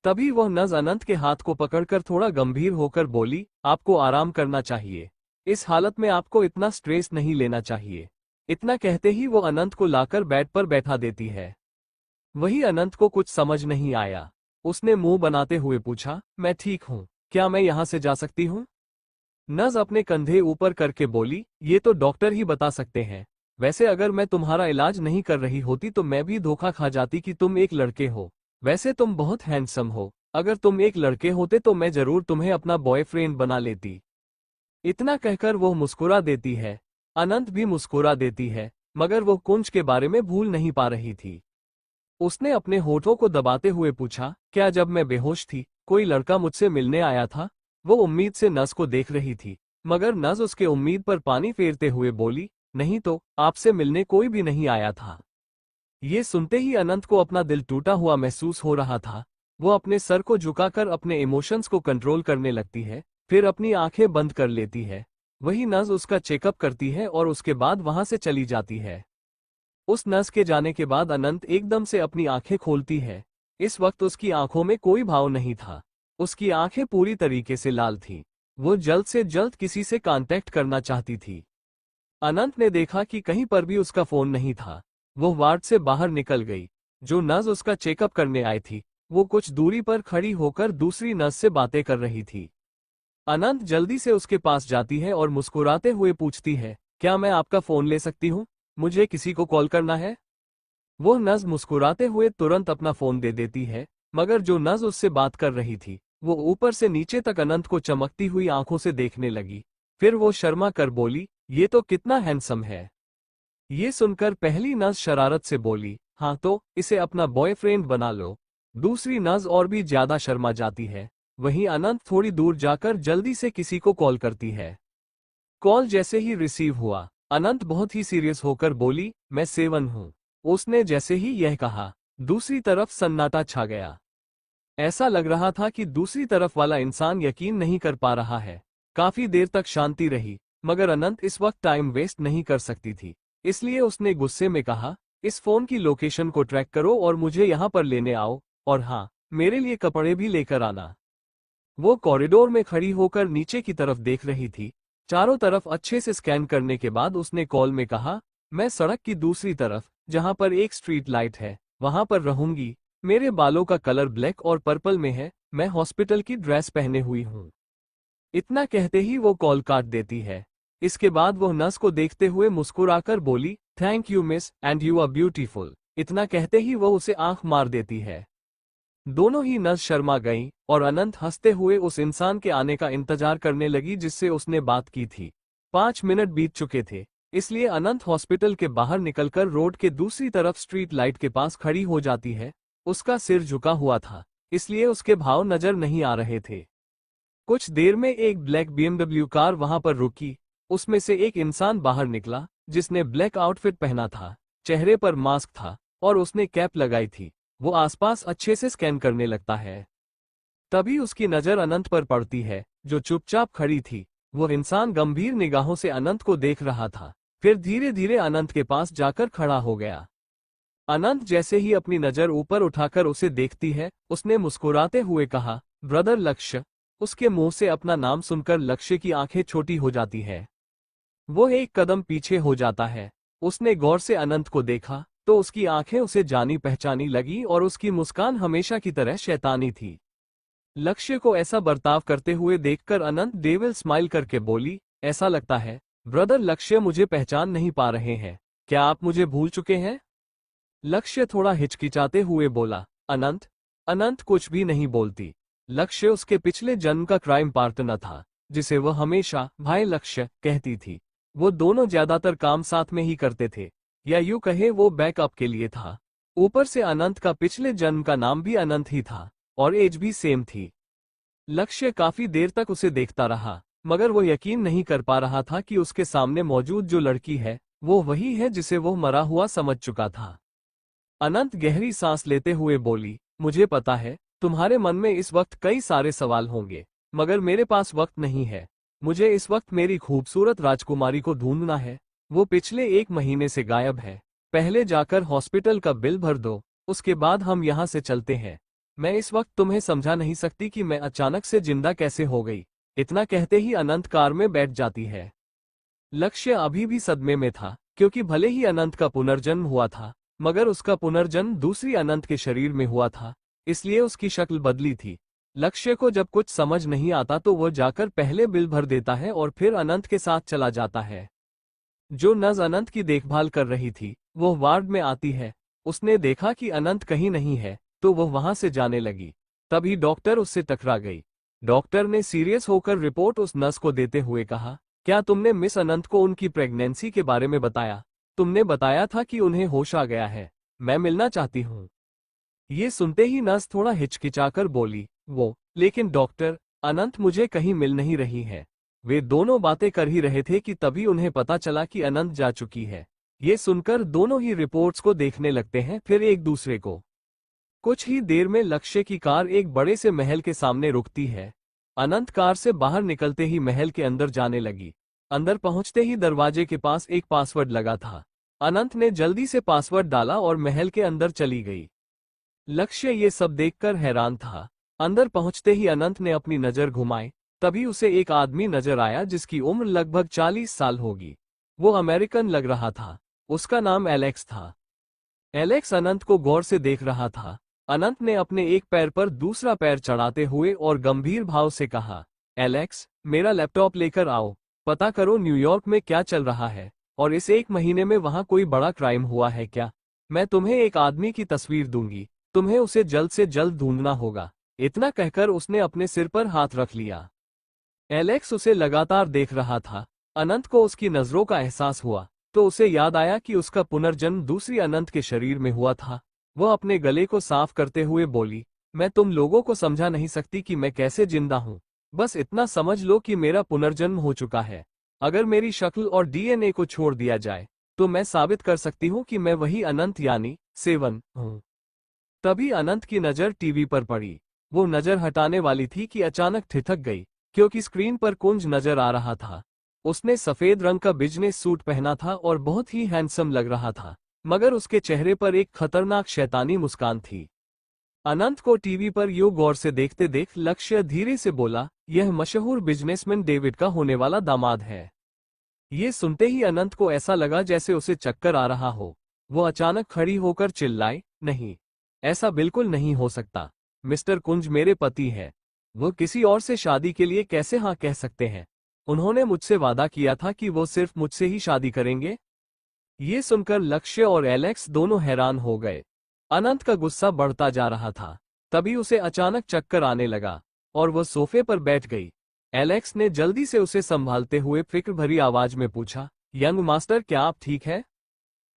तभी वह नज अनंत के हाथ को पकड़कर थोड़ा गंभीर होकर बोली, आपको आराम करना चाहिए। इस हालत में आपको इतना स्ट्रेस नहीं लेना चाहिए। इतना कहते ही वो अनंत को लाकर बेड पर बैठा देती है। वही अनंत को कुछ समझ नहीं आया। उसने मुंह बनाते हुए पूछा, मैं ठीक हूँ, क्या मैं यहाँ से जा सकती हूँ? नज अपने कंधे ऊपर करके बोली, ये तो डॉक्टर ही बता सकते हैं। वैसे अगर मैं तुम्हारा इलाज नहीं कर रही होती तो मैं भी धोखा खा जाती कि तुम एक लड़के हो। वैसे तुम बहुत हैंडसम हो। अगर तुम एक लड़के होते तो मैं जरूर तुम्हें अपना बॉयफ्रेंड बना लेती। इतना कहकर वो मुस्कुरा देती है। अनंत भी मुस्कुरा देती है, मगर वो कुंज के बारे में भूल नहीं पा रही थी। उसने अपने होठों को दबाते हुए पूछा, क्या जब मैं बेहोश थी कोई लड़का मुझसे मिलने आया था? वो उम्मीद से नस को देख रही थी, मगर नस उसके उम्मीद पर पानी फेरते हुए बोली, नहीं तो आपसे मिलने कोई भी नहीं आया था। ये सुनते ही अनंत को अपना दिल टूटा हुआ महसूस हो रहा था। वो अपने सर को झुकाकर अपने इमोशंस को कंट्रोल करने लगती है, फिर अपनी आंखें बंद कर लेती है। वही नर्स उसका चेकअप करती है और उसके बाद वहां से चली जाती है। उस नर्स के जाने के बाद अनंत एकदम से अपनी आंखें खोलती है। इस वक्त उसकी आंखों में कोई भाव नहीं था। उसकी आंखें पूरी तरीके से लाल थीं। वो जल्द से जल्द किसी से कांटेक्ट करना चाहती थी। अनंत ने देखा कि कहीं पर भी उसका फोन नहीं था। वो वार्ड से बाहर निकल गई। जो नर्स उसका चेकअप करने आई थी, वो कुछ दूरी पर खड़ी होकर दूसरी नर्स से बातें कर रही थी। अनंत जल्दी से उसके पास जाती है और मुस्कुराते हुए पूछती है, क्या मैं आपका फोन ले सकती हूँ? मुझे किसी को कॉल करना है। वो नर्स मुस्कुराते हुए तुरंत अपना फोन दे देती है, मगर जो नर्स उससे बात कर रही थी, वो ऊपर से नीचे तक अनंत को चमकती हुई आंखों से देखने लगी। फिर वो शर्मा कर बोली, ये तो कितना हैंडसम है। ये सुनकर पहली नर्स शरारत से बोली, हाँ तो इसे अपना बॉयफ्रेंड बना लो। दूसरी नर्स और भी ज्यादा शर्मा जाती है। वहीं अनंत थोड़ी दूर जाकर जल्दी से किसी को कॉल करती है। कॉल जैसे ही रिसीव हुआ, अनंत बहुत ही सीरियस होकर बोली, मैं सेवन हूं। उसने जैसे ही यह कहा, दूसरी तरफ सन्नाटा छा गया। ऐसा लग रहा था कि दूसरी तरफ वाला इंसान यकीन नहीं कर पा रहा है। काफी देर तक शांति रही, मगर अनंत इस वक्त टाइम वेस्ट नहीं कर सकती थी। इसलिए उसने गुस्से में कहा, इस फोन की लोकेशन को ट्रैक करो और मुझे यहाँ पर लेने आओ, और हाँ, मेरे लिए कपड़े भी लेकर आना। वो कॉरिडोर में खड़ी होकर नीचे की तरफ देख रही थी। चारों तरफ अच्छे से स्कैन करने के बाद उसने कॉल में कहा, मैं सड़क की दूसरी तरफ, जहां पर एक स्ट्रीट लाइट है, वहां पर रहूंगी। मेरे बालों का कलर ब्लैक और पर्पल में है। मैं हॉस्पिटल की ड्रेस पहने हुई हूँ। इतना कहते ही वो कॉल काट देती है। इसके बाद वो नर्स को देखते हुए मुस्कुराकर बोली, thank you miss, and you are beautiful. इतना कहते ही वो उसे आंख मार देती है। दोनों ही नर्स शर्मा गईं और अनंत हंसते हुए उस इंसान के आने का इंतजार करने लगी जिससे उसने बात की थी। 5 मिनट बीत चुके थे, इसलिए अनंत हॉस्पिटल के बाहर निकलकर रोड के दूसरी तरफ स्ट्रीट लाइट के पास खड़ी हो जाती है। उसका सिर झुका हुआ था, इसलिए उसके भाव नजर नहीं आ रहे थे। कुछ देर में एक ब्लैक BMW कार वहां पर रुकी। उसमें से एक इंसान बाहर निकला, जिसने ब्लैक आउटफिट पहना था, चेहरे पर मास्क था और उसने कैप लगाई थी। वो आसपास अच्छे से स्कैन करने लगता है। तभी उसकी नजर अनंत पर पड़ती है, जो चुपचाप खड़ी थी। वो इंसान गंभीर निगाहों से अनंत को देख रहा था, फिर धीरे धीरे अनंत के पास जाकर खड़ा हो गया। अनंत जैसे ही अपनी नजर ऊपर उठाकर उसे देखती है, उसने मुस्कुराते हुए कहा, ब्रदर लक्ष्य। उसके मुंह से अपना नाम सुनकर लक्ष्य की आंखें छोटी हो जाती है। वो एक कदम पीछे हो जाता है। उसने गौर से अनंत को देखा तो उसकी आंखें उसे जानी पहचानी लगी और उसकी मुस्कान हमेशा की तरह शैतानी थी। लक्ष्य को ऐसा बर्ताव करते हुए देखकर अनंत डेविल स्माइल करके बोली, ऐसा लगता है ब्रदर लक्ष्य मुझे पहचान नहीं पा रहे हैं। क्या आप मुझे भूल चुके हैं? लक्ष्य थोड़ा हिचकिचाते हुए बोला, अनंत। अनंत कुछ भी नहीं बोलती। लक्ष्य उसके पिछले जन्म का क्राइम पार्टनर था, जिसे वह हमेशा भाई लक्ष्य कहती थी। वो दोनों ज्यादातर काम साथ में ही करते थे, या यूं कहे वो बैकअप के लिए था। ऊपर से अनंत का पिछले जन्म का नाम भी अनंत ही था और एज भी सेम थी। लक्ष्य काफी देर तक उसे देखता रहा, मगर वो यकीन नहीं कर पा रहा था कि उसके सामने मौजूद जो लड़की है, वो वही है जिसे वो मरा हुआ समझ चुका था। अनंत गहरी सांस लेते हुए बोली, मुझे पता है तुम्हारे मन में इस वक्त कई सारे सवाल होंगे, मगर मेरे पास वक्त नहीं है। मुझे इस वक्त मेरी खूबसूरत राजकुमारी को ढूंढना है। वो पिछले 1 महीने से गायब है। पहले जाकर हॉस्पिटल का बिल भर दो, उसके बाद हम यहाँ से चलते हैं। मैं इस वक्त तुम्हें समझा नहीं सकती कि मैं अचानक से जिंदा कैसे हो गई। इतना कहते ही अनंत कार में बैठ जाती है। लक्ष्य अभी भी सदमे में था, क्योंकि भले ही अनंत का पुनर्जन्म हुआ था, मगर उसका पुनर्जन्म दूसरी अनंत के शरीर में हुआ था, इसलिए उसकी शक्ल बदली थी। लक्ष्य को जब कुछ समझ नहीं आता तो वो जाकर पहले बिल भर देता है और फिर अनंत के साथ चला जाता है। जो नर्स अनंत की देखभाल कर रही थी, वो वार्ड में आती है। उसने देखा कि अनंत कहीं नहीं है, तो वो वहां से जाने लगी। तभी डॉक्टर उससे टकरा गई। डॉक्टर ने सीरियस होकर रिपोर्ट उस नर्स को देते हुए कहा, क्या तुमने मिस अनंत को उनकी प्रेगनेंसी के बारे में बताया? तुमने बताया था कि उन्हें होश आ गया है। मैं मिलना चाहती हूँ। ये सुनते ही नर्स थोड़ा हिचकिचाकर बोली, वो, लेकिन डॉक्टर, अनंत मुझे कहीं मिल नहीं रही है। वे दोनों बातें कर ही रहे थे कि तभी उन्हें पता चला कि अनंत जा चुकी है। ये सुनकर दोनों ही रिपोर्ट्स को देखने लगते हैं, फिर एक दूसरे को। कुछ ही देर में लक्ष्य की कार एक बड़े से महल के सामने रुकती है। अनंत कार से बाहर निकलते ही महल के अंदर जाने लगी। अंदर पहुंचते ही दरवाजे के पास एक पासवर्ड लगा था। अनंत ने जल्दी से पासवर्ड डाला और महल के अंदर चली गई। लक्ष्य ये सब देखकर हैरान था। अंदर पहुंचते ही अनंत ने अपनी नजर घुमाई, तभी उसे एक आदमी नजर आया जिसकी उम्र लगभग 40 साल होगी। वो अमेरिकन लग रहा था। उसका नाम एलेक्स था। एलेक्स अनंत को गौर से देख रहा था। अनंत ने अपने एक पैर पर दूसरा पैर चढ़ाते हुए और गंभीर भाव से कहा, एलेक्स, मेरा लैपटॉप लेकर आओ। पता करो न्यूयॉर्क में क्या चल रहा है, और इस एक महीने में वहां कोई बड़ा क्राइम हुआ है क्या। मैं तुम्हें एक आदमी की तस्वीर दूंगी, तुम्हें उसे जल्द से जल्द ढूंढना होगा। इतना कहकर उसने अपने सिर पर हाथ रख लिया। एलेक्स उसे लगातार देख रहा था। अनंत को उसकी नजरों का एहसास हुआ तो उसे याद आया कि उसका पुनर्जन्म दूसरी अनंत के शरीर में हुआ था। वह अपने गले को साफ करते हुए बोली, मैं तुम लोगों को समझा नहीं सकती कि मैं कैसे जिंदा हूं। बस इतना समझ लो कि मेरा पुनर्जन्म हो चुका है। अगर मेरी शक्ल और डीएनए को छोड़ दिया जाए तो मैं साबित कर सकती हूं कि मैं वही अनंत यानी सेवन हूं। तभी अनंत की नजर टीवी पर पड़ी। वो नजर हटाने वाली थी कि अचानक ठिठक गई, क्योंकि स्क्रीन पर कुंज नजर आ रहा था। उसने सफेद रंग का बिजनेस सूट पहना था और बहुत ही हैंडसम लग रहा था, मगर उसके चेहरे पर एक खतरनाक शैतानी मुस्कान थी। अनंत को टीवी पर यूं गौर से देखते देख लक्ष्य धीरे से बोला, यह मशहूर बिजनेसमैन डेविड का होने वाला दामाद है। ये सुनते ही अनंत को ऐसा लगा जैसे उसे चक्कर आ रहा हो। वो अचानक खड़ी होकर चिल्लाई, नहीं, ऐसा बिल्कुल नहीं हो सकता। मिस्टर कुंज मेरे पति है। वो किसी और से शादी के लिए कैसे हाँ कह सकते हैं। उन्होंने मुझसे वादा किया था कि वो सिर्फ मुझसे ही शादी करेंगे। ये सुनकर लक्ष्य और एलेक्स दोनों हैरान हो गए। अनंत का गुस्सा बढ़ता जा रहा था। तभी उसे अचानक चक्कर आने लगा और वह सोफे पर बैठ गई। एलेक्स ने जल्दी से उसे संभालते हुए फिक्र भरी आवाज में पूछा, यंग मास्टर, क्या आप ठीक है?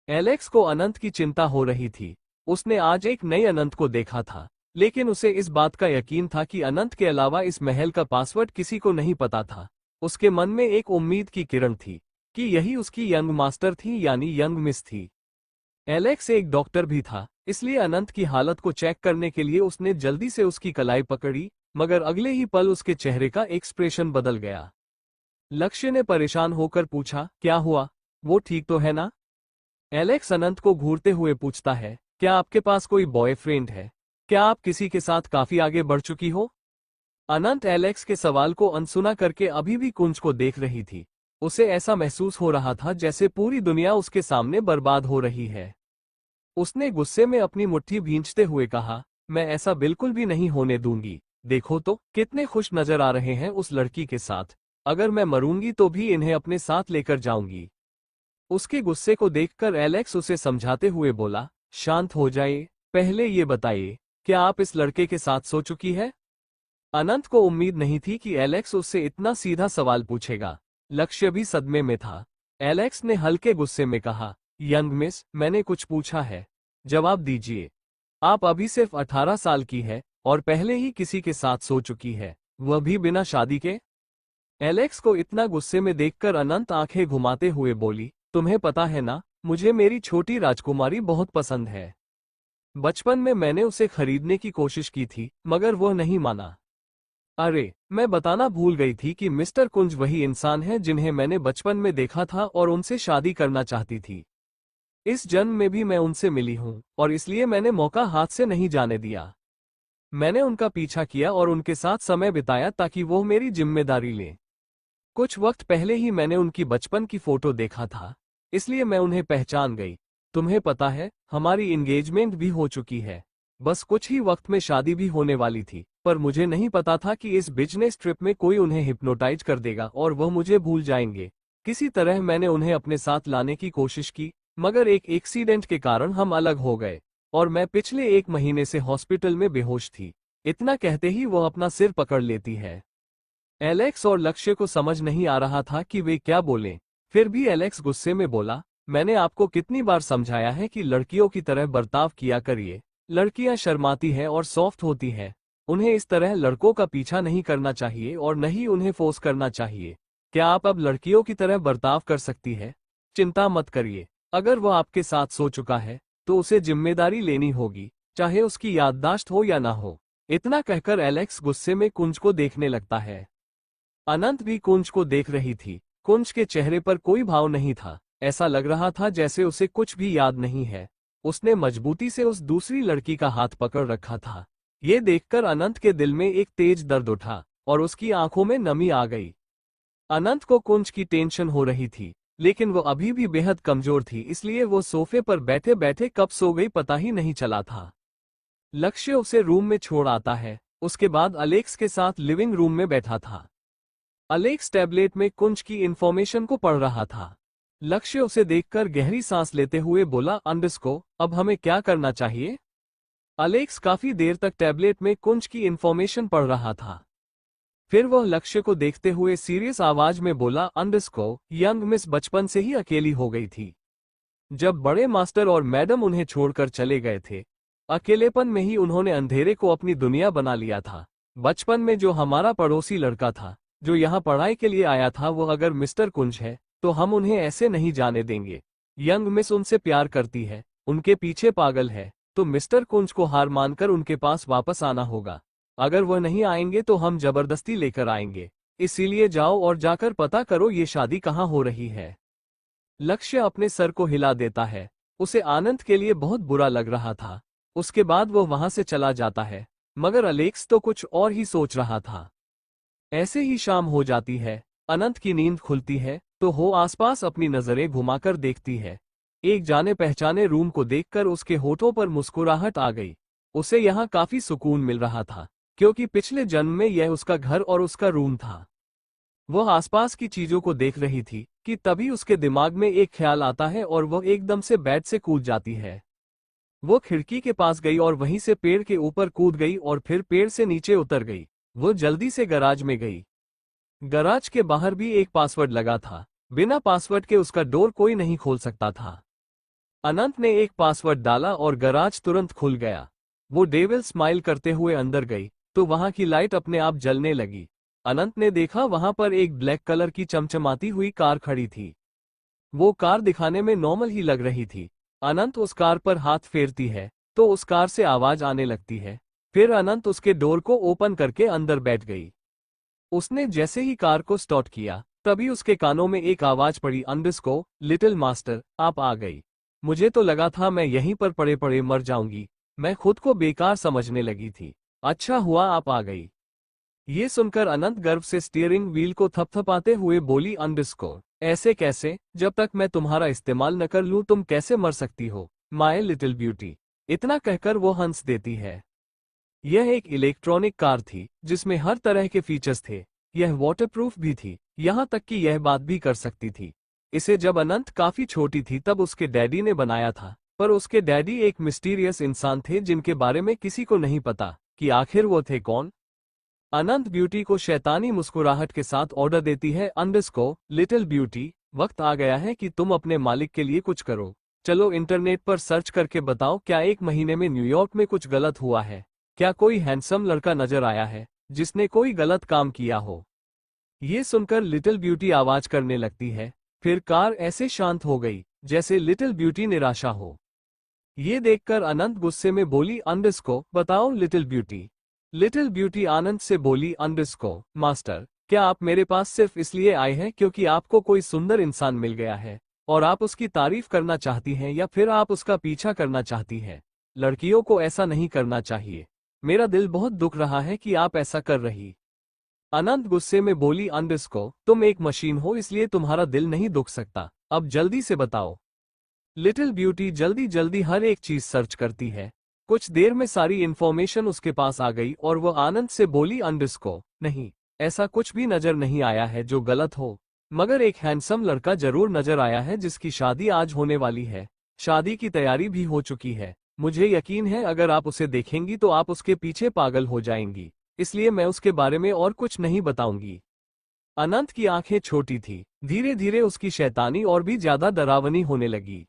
एलेक्स को अनंत की चिंता हो रही थी। उसने आज एक नए अनंत को देखा था, लेकिन उसे इस बात का यकीन था कि अनंत के अलावा इस महल का पासवर्ड किसी को नहीं पता था। उसके मन में एक उम्मीद की किरण थी कि यही उसकी यंग मास्टर थी, यानी यंग मिस थी। एलेक्स एक डॉक्टर भी था, इसलिए अनंत की हालत को चेक करने के लिए उसने जल्दी से उसकी कलाई पकड़ी, मगर अगले ही पल उसके चेहरे का एक्सप्रेशन बदल गया। लक्ष्य ने परेशान होकर पूछा, क्या हुआ? वो ठीक तो है ना? एलेक्स अनंत को घूरते हुए पूछता है, क्या आपके पास कोई बॉयफ्रेंड है? क्या आप किसी के साथ काफी आगे बढ़ चुकी हो? अनंत एलेक्स के सवाल को अनसुना करके अभी भी कुंज को देख रही थी। उसे ऐसा महसूस हो रहा था जैसे पूरी दुनिया उसके सामने बर्बाद हो रही है। उसने गुस्से में अपनी मुट्ठी भींचते हुए कहा, मैं ऐसा बिल्कुल भी नहीं होने दूंगी। देखो तो कितने खुश नजर आ रहे हैं उस लड़की के साथ। अगर मैं मरूंगी तो भी इन्हें अपने साथ लेकर जाऊंगी। उसके गुस्से को देखकर एलेक्स उसे समझाते हुए बोला, शांत हो जाइए, पहले ये बताइए, क्या आप इस लड़के के साथ सो चुकी है? अनंत को उम्मीद नहीं थी कि एलेक्स उससे इतना सीधा सवाल पूछेगा। लक्ष्य भी सदमे में था। एलेक्स ने हल्के गुस्से में कहा, यंग मिस, मैंने कुछ पूछा है, जवाब दीजिए। आप अभी सिर्फ 18 साल की है और पहले ही किसी के साथ सो चुकी है, वह भी बिना शादी के। एलेक्स को इतना गुस्से में देखकर अनंत आंखें घुमाते हुए बोली, तुम्हें पता है ना, मुझे मेरी छोटी राजकुमारी बहुत पसंद है। बचपन में मैंने उसे खरीदने की कोशिश की थी, मगर वह नहीं माना। अरे, मैं बताना भूल गई थी कि मिस्टर कुंज वही इंसान है जिन्हें मैंने बचपन में देखा था और उनसे शादी करना चाहती थी। इस जन्म में भी मैं उनसे मिली हूं और इसलिए मैंने मौका हाथ से नहीं जाने दिया। मैंने उनका पीछा किया और उनके साथ समय बिताया ताकि वो मेरी जिम्मेदारी लें। कुछ वक्त पहले ही मैंने उनकी बचपन की फोटो देखा था, इसलिए मैं उन्हें पहचान गई। तुम्हें पता है, हमारी एंगेजमेंट भी हो चुकी है। बस कुछ ही वक्त में शादी भी होने वाली थी, पर मुझे नहीं पता था कि इस बिजनेस ट्रिप में कोई उन्हें हिप्नोटाइज कर देगा और वह मुझे भूल जाएंगे। किसी तरह मैंने उन्हें अपने साथ लाने की कोशिश की, मगर एक एक्सीडेंट के कारण हम अलग हो गए और मैं पिछले 1 महीने से हॉस्पिटल में बेहोश थी। इतना कहते ही वह अपना सिर पकड़ लेती है। एलेक्स और लक्ष्य को समझ नहीं आ रहा था कि वे क्या बोलें। फिर भी एलेक्स गुस्से में बोला, मैंने आपको कितनी बार समझाया है कि लड़कियों की तरह बर्ताव किया करिए। लड़कियां शर्माती हैं और सॉफ्ट होती हैं। उन्हें इस तरह लड़कों का पीछा नहीं करना चाहिए और न ही उन्हें फोर्स करना चाहिए। क्या आप अब लड़कियों की तरह बर्ताव कर सकती है? चिंता मत करिए, अगर वह आपके साथ सो चुका है तो उसे जिम्मेदारी लेनी होगी, चाहे उसकी याददाश्त हो या ना हो। इतना कहकर एलेक्स गुस्से में कुंज को देखने लगता है। अनंत भी कुंज को देख रही थी। कुंज के चेहरे पर कोई भाव नहीं था, ऐसा लग रहा था जैसे उसे कुछ भी याद नहीं है। उसने मजबूती से उस दूसरी लड़की का हाथ पकड़ रखा था। ये देखकर अनंत के दिल में एक तेज दर्द उठा और उसकी आंखों में नमी आ गई। अनंत को कुंज की टेंशन हो रही थी, लेकिन वो अभी भी बेहद कमजोर थी, इसलिए वो सोफे पर बैठे बैठे कब सो गई पता ही नहीं चला था। लक्ष्य उसे रूम में छोड़ आता है। उसके बाद अलेक्स के साथ लिविंग रूम में बैठा था। अलेक्स टैबलेट में कुंज की इंफॉर्मेशन को पढ़ रहा था। लक्ष्य उसे देखकर गहरी सांस लेते हुए बोला, अंडरस्को, अब हमें क्या करना चाहिए? अलेक्स काफी देर तक टैबलेट में कुंज की इंफॉर्मेशन पढ़ रहा था। फिर वह लक्ष्य को देखते हुए सीरियस आवाज में बोला, अंडरस्को, यंग मिस बचपन से ही अकेली हो गई थी। जब बड़े मास्टर और मैडम उन्हें छोड़कर चले गए थे, अकेलेपन में ही उन्होंने अंधेरे को अपनी दुनिया बना लिया था। बचपन में जो हमारा पड़ोसी लड़का था, जो यहाँ पढ़ाई के लिए आया था, वो अगर मिस्टर कुंज है तो हम उन्हें ऐसे नहीं जाने देंगे। यंग मिस उनसे प्यार करती है, उनके पीछे पागल है, तो मिस्टर कुंज को हार मानकर उनके पास वापस आना होगा। अगर वह नहीं आएंगे तो हम जबरदस्ती लेकर आएंगे। इसीलिए जाओ और जाकर पता करो ये शादी कहाँ हो रही है। लक्ष्य अपने सर को हिला देता है। उसे आनंद के लिए बहुत बुरा लग रहा था। उसके बाद वो वहां से चला जाता है, मगर अलेक्स तो कुछ और ही सोच रहा था। ऐसे ही शाम हो जाती है। अनंत की नींद खुलती है तो वो आसपास अपनी नजरें घुमाकर देखती है। एक जाने पहचाने रूम को देखकर उसके होठों पर मुस्कुराहट आ गई। उसे यहाँ काफी सुकून मिल रहा था, क्योंकि पिछले जन्म में यह उसका घर और उसका रूम था। वह आसपास की चीजों को देख रही थी कि तभी उसके दिमाग में एक ख्याल आता है और वह एकदम से बेड से कूद जाती है। वो खिड़की के पास गई और वहीं से पेड़ के ऊपर कूद गई और फिर पेड़ से नीचे उतर गई। वो जल्दी से गराज में गई। गराज के बाहर भी एक पासवर्ड लगा था। बिना पासवर्ड के उसका डोर कोई नहीं खोल सकता था। अनंत ने एक पासवर्ड डाला और गराज तुरंत खुल गया। वो डेविल स्माइल करते हुए अंदर गई तो वहां की लाइट अपने आप जलने लगी। अनंत ने देखा वहां पर एक ब्लैक कलर की चमचमाती हुई कार खड़ी थी। वो कार दिखाने में नॉर्मल ही लग रही थी। अनंत उस कार पर हाथ फेरती है तो उस कार से आवाज आने लगती है। फिर अनंत उसके डोर को ओपन करके अंदर बैठ गई। उसने जैसे ही कार को स्टार्ट किया, तभी उसके कानों में एक आवाज पड़ी, अंडरस्को, लिटिल मास्टर, आप आ गई। मुझे तो लगा था मैं यहीं पर पड़े पड़े मर जाऊंगी। मैं खुद को बेकार समझने लगी थी। अच्छा हुआ आप आ गई। ये सुनकर अनंत गर्व से स्टीयरिंग व्हील को थपथपाते हुए बोली, अंडरस्को, ऐसे कैसे? जब तक मैं तुम्हारा इस्तेमाल न कर लूं तुम कैसे मर सकती हो, माय लिटिल ब्यूटी। इतना कहकर वो हंस देती है। यह एक इलेक्ट्रॉनिक कार थी जिसमें हर तरह के फीचर्स थे। यह वाटरप्रूफ भी थी, यहाँ तक कि यह बात भी कर सकती थी। इसे जब अनंत काफी छोटी थी तब उसके डैडी ने बनाया था, पर उसके डैडी एक मिस्टीरियस इंसान थे जिनके बारे में किसी को नहीं पता कि आखिर वो थे कौन। अनंत ब्यूटी को शैतानी मुस्कुराहट के साथ ऑर्डर देती है, अंडरस्को, लिटिल ब्यूटी, वक्त आ गया है कि तुम अपने मालिक के लिए कुछ करो। चलो इंटरनेट पर सर्च करके बताओ, क्या 1 महीने में न्यूयॉर्क में कुछ गलत हुआ है? क्या कोई हैंडसम लड़का नजर आया है जिसने कोई गलत काम किया हो? ये सुनकर लिटिल ब्यूटी आवाज करने लगती है। फिर कार ऐसे शांत हो गई जैसे लिटिल ब्यूटी निराशा हो। ये देखकर अनंत गुस्से में बोली, अंडरस्को, बताओ लिटिल ब्यूटी। लिटिल ब्यूटी आनंद से बोली, अंडरस्को, मास्टर, क्या आप मेरे पास सिर्फ इसलिए आए हैं क्योंकि आपको कोई सुंदर इंसान मिल गया है और आप उसकी तारीफ करना चाहती हैं, या फिर आप उसका पीछा करना चाहती हैं? लड़कियों को ऐसा नहीं करना चाहिए। मेरा दिल बहुत दुख रहा है कि आप ऐसा कर रही। अनंत गुस्से में बोली, अंडरस्को, तुम एक मशीन हो इसलिए तुम्हारा दिल नहीं दुख सकता। अब जल्दी से बताओ। लिटिल ब्यूटी जल्दी जल्दी हर एक चीज सर्च करती है। कुछ देर में सारी इंफॉर्मेशन उसके पास आ गई और वह आनंद से बोली, अंडरस्को, नहीं, ऐसा कुछ भी नजर नहीं आया है जो गलत हो, मगर एक हैंडसम लड़का जरूर नजर आया है जिसकी शादी आज होने वाली है। शादी की तैयारी भी हो चुकी है। मुझे यकीन है अगर आप उसे देखेंगी तो आप उसके पीछे पागल हो जाएंगी, इसलिए मैं उसके बारे में और कुछ नहीं बताऊंगी। अनंत की आंखें छोटी थी। धीरे धीरे उसकी शैतानी और भी ज्यादा डरावनी होने लगी।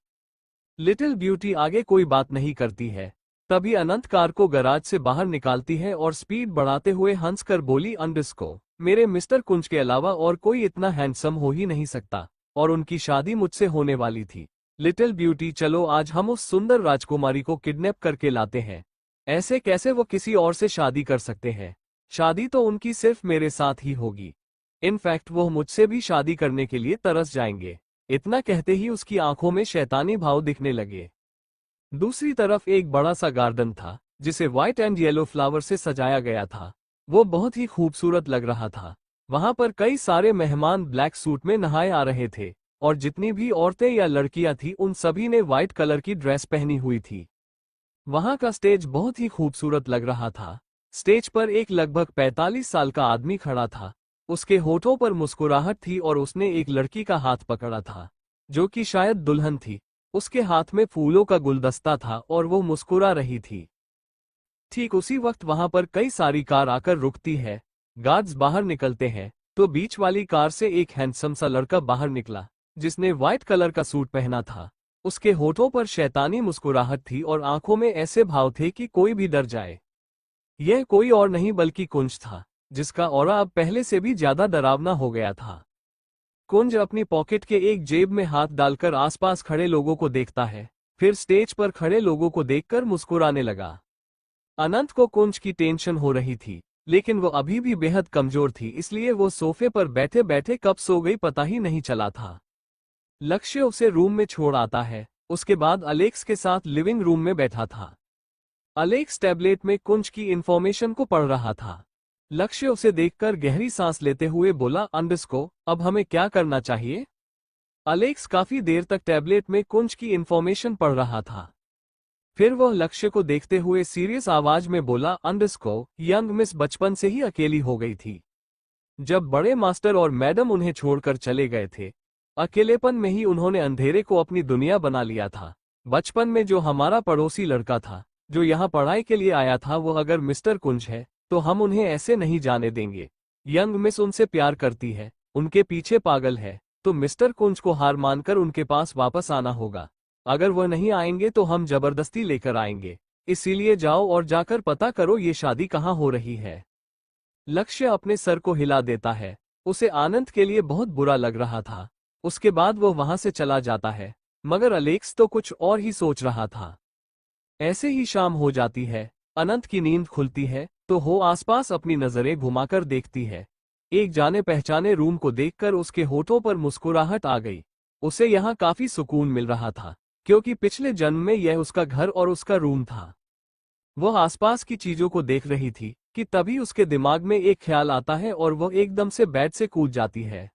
लिटिल ब्यूटी आगे कोई बात नहीं करती है। तभी अनंत कार को गराज से बाहर निकालती है और स्पीड बढ़ाते हुए हंसकर बोली, अंडरस्को, मेरे मिस्टर कुंज के अलावा और कोई इतना हैंडसम हो ही नहीं सकता, और उनकी शादी मुझसे होने वाली थी। लिटिल ब्यूटी, चलो आज हम उस सुंदर राजकुमारी को किडनैप करके लाते हैं। ऐसे कैसे वो किसी और से शादी कर सकते हैं? शादी तो उनकी सिर्फ मेरे साथ ही होगी। इनफैक्ट वो मुझसे भी शादी करने के लिए तरस जाएंगे। इतना कहते ही उसकी आंखों में शैतानी भाव दिखने लगे। दूसरी तरफ एक बड़ा सा गार्डन था जिसे व्हाइट एंड येलो फ्लावर से सजाया गया था। वो बहुत ही खूबसूरत लग रहा था। वहां पर कई सारे मेहमान ब्लैक सूट में नहाए आ रहे थे और जितनी भी औरतें या लड़कियां थी उन सभी ने व्हाइट कलर की ड्रेस पहनी हुई थी। वहां का स्टेज बहुत ही खूबसूरत लग रहा था। स्टेज पर एक लगभग 45 साल का आदमी खड़ा था। उसके होठों पर मुस्कुराहट थी और उसने एक लड़की का हाथ पकड़ा था जो कि शायद दुल्हन थी। उसके हाथ में फूलों का गुलदस्ता था और वो मुस्कुरा रही थी। ठीक उसी वक्त वहां पर कई सारी कार आकर रुकती है। गार्ड्स बाहर निकलते हैं तो बीच वाली कार से एक हैंडसम सा लड़का बाहर निकला जिसने व्हाइट कलर का सूट पहना था। उसके होठों पर शैतानी मुस्कुराहट थी और आंखों में ऐसे भाव थे कि कोई भी डर जाए। यह कोई और नहीं बल्कि कुंज था जिसका ऑरा अब पहले से भी ज्यादा डरावना हो गया था। कुंज अपनी पॉकेट के एक जेब में हाथ डालकर आसपास खड़े लोगों को देखता है, फिर स्टेज पर खड़े लोगों को देखकर मुस्कुराने लगा। अनंत को कुंज की टेंशन हो रही थी, लेकिन वो अभी भी बेहद कमजोर थी, इसलिए वो सोफे पर बैठे बैठे कब सो गई पता ही नहीं चला था। लक्ष्य उसे रूम में छोड़ आता है। उसके बाद अलेक्स के साथ लिविंग रूम में बैठा था। अलेक्स टैबलेट में कुंज की इंफॉर्मेशन को पढ़ रहा था। लक्ष्य उसे देखकर गहरी सांस लेते हुए बोला, अंडरस्को, अब हमें क्या करना चाहिए? अलेक्स काफी देर तक टैबलेट में कुंज की इंफॉर्मेशन पढ़ रहा था। फिर वह लक्ष्य को देखते हुए सीरियस आवाज में बोला, अंडरस्को, यंग मिस बचपन से ही अकेली हो गई थी। जब बड़े मास्टर और मैडम उन्हें छोड़कर चले गए थे, अकेलेपन में ही उन्होंने अंधेरे को अपनी दुनिया बना लिया था। बचपन में जो हमारा पड़ोसी लड़का था जो यहाँ पढ़ाई के लिए आया था, वो अगर मिस्टर कुंज है तो हम उन्हें ऐसे नहीं जाने देंगे। यंग मिस उनसे प्यार करती है, उनके पीछे पागल है, तो मिस्टर कुंज को हार मानकर उनके पास वापस आना होगा। अगर वह नहीं आएंगे तो हम जबरदस्ती लेकर आएंगे। इसीलिए जाओ और जाकर पता करो ये शादी कहाँ हो रही है। लक्ष्य अपने सर को हिला देता है। उसे आनंद के लिए बहुत बुरा लग रहा था। उसके बाद वो वहां से चला जाता है, मगर अलेक्स तो कुछ और ही सोच रहा था। ऐसे ही शाम हो जाती है। अनंत की नींद खुलती है तो हो आसपास अपनी नजरें घुमाकर देखती है। एक जाने पहचाने रूम को देखकर उसके होठों पर मुस्कुराहट आ गई। उसे यहाँ काफी सुकून मिल रहा था क्योंकि पिछले जन्म में यह उसका घर और उसका रूम था। वह आसपास की चीजों को देख रही थी कि तभी उसके दिमाग में एक ख्याल आता है और वह एकदम से बेड से कूद जाती है।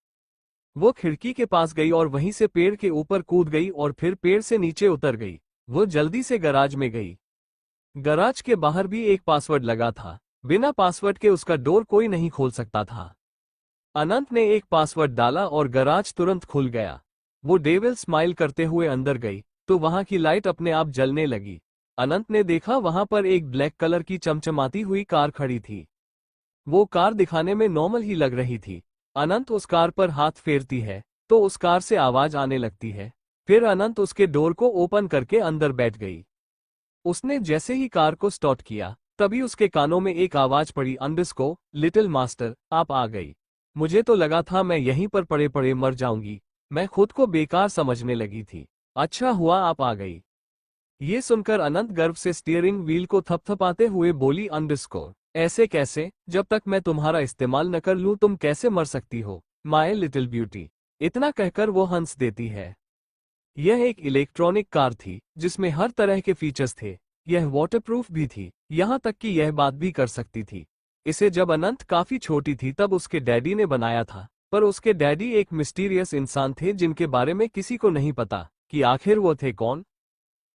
वो खिड़की के पास गई और वहीं से पेड़ के ऊपर कूद गई और फिर पेड़ से नीचे उतर गई। वो जल्दी से गराज में गई। गराज के बाहर भी एक पासवर्ड लगा था। बिना पासवर्ड के उसका डोर कोई नहीं खोल सकता था। अनंत ने एक पासवर्ड डाला और गराज तुरंत खुल गया। वो डेविल स्माइल करते हुए अंदर गई तो वहां की लाइट अपने आप जलने लगी। अनंत ने देखा वहां पर एक ब्लैक कलर की चमचमाती हुई कार खड़ी थी। वो कार दिखाने में नॉर्मल ही लग रही थी। अनंत उस कार पर हाथ फेरती है तो उस कार से आवाज आने लगती है। फिर अनंत उसके डोर को ओपन करके अंदर बैठ गई। उसने जैसे ही कार को स्टार्ट किया तभी उसके कानों में एक आवाज पड़ी, अंडरस्को, लिटिल मास्टर, आप आ गई। मुझे तो लगा था मैं यहीं पर पड़े पड़े मर जाऊंगी। मैं खुद को बेकार समझने लगी थी। अच्छा हुआ आप आ गई। ये सुनकर अनंत गर्व से स्टीयरिंग व्हील को थपथपाते हुए बोली, अंडरस्को, ऐसे कैसे? जब तक मैं तुम्हारा इस्तेमाल न कर लूं तुम कैसे मर सकती हो, माय लिटिल ब्यूटी। इतना कहकर वो हंस देती है। यह एक इलेक्ट्रॉनिक कार थी जिसमें हर तरह के फीचर्स थे। यह वाटरप्रूफ भी थी, यहाँ तक कि यह बात भी कर सकती थी। इसे जब अनंत काफी छोटी थी तब उसके डैडी ने बनाया था, पर उसके डैडी एक मिस्टीरियस इंसान थे जिनके बारे में किसी को नहीं पता कि आखिर वो थे कौन।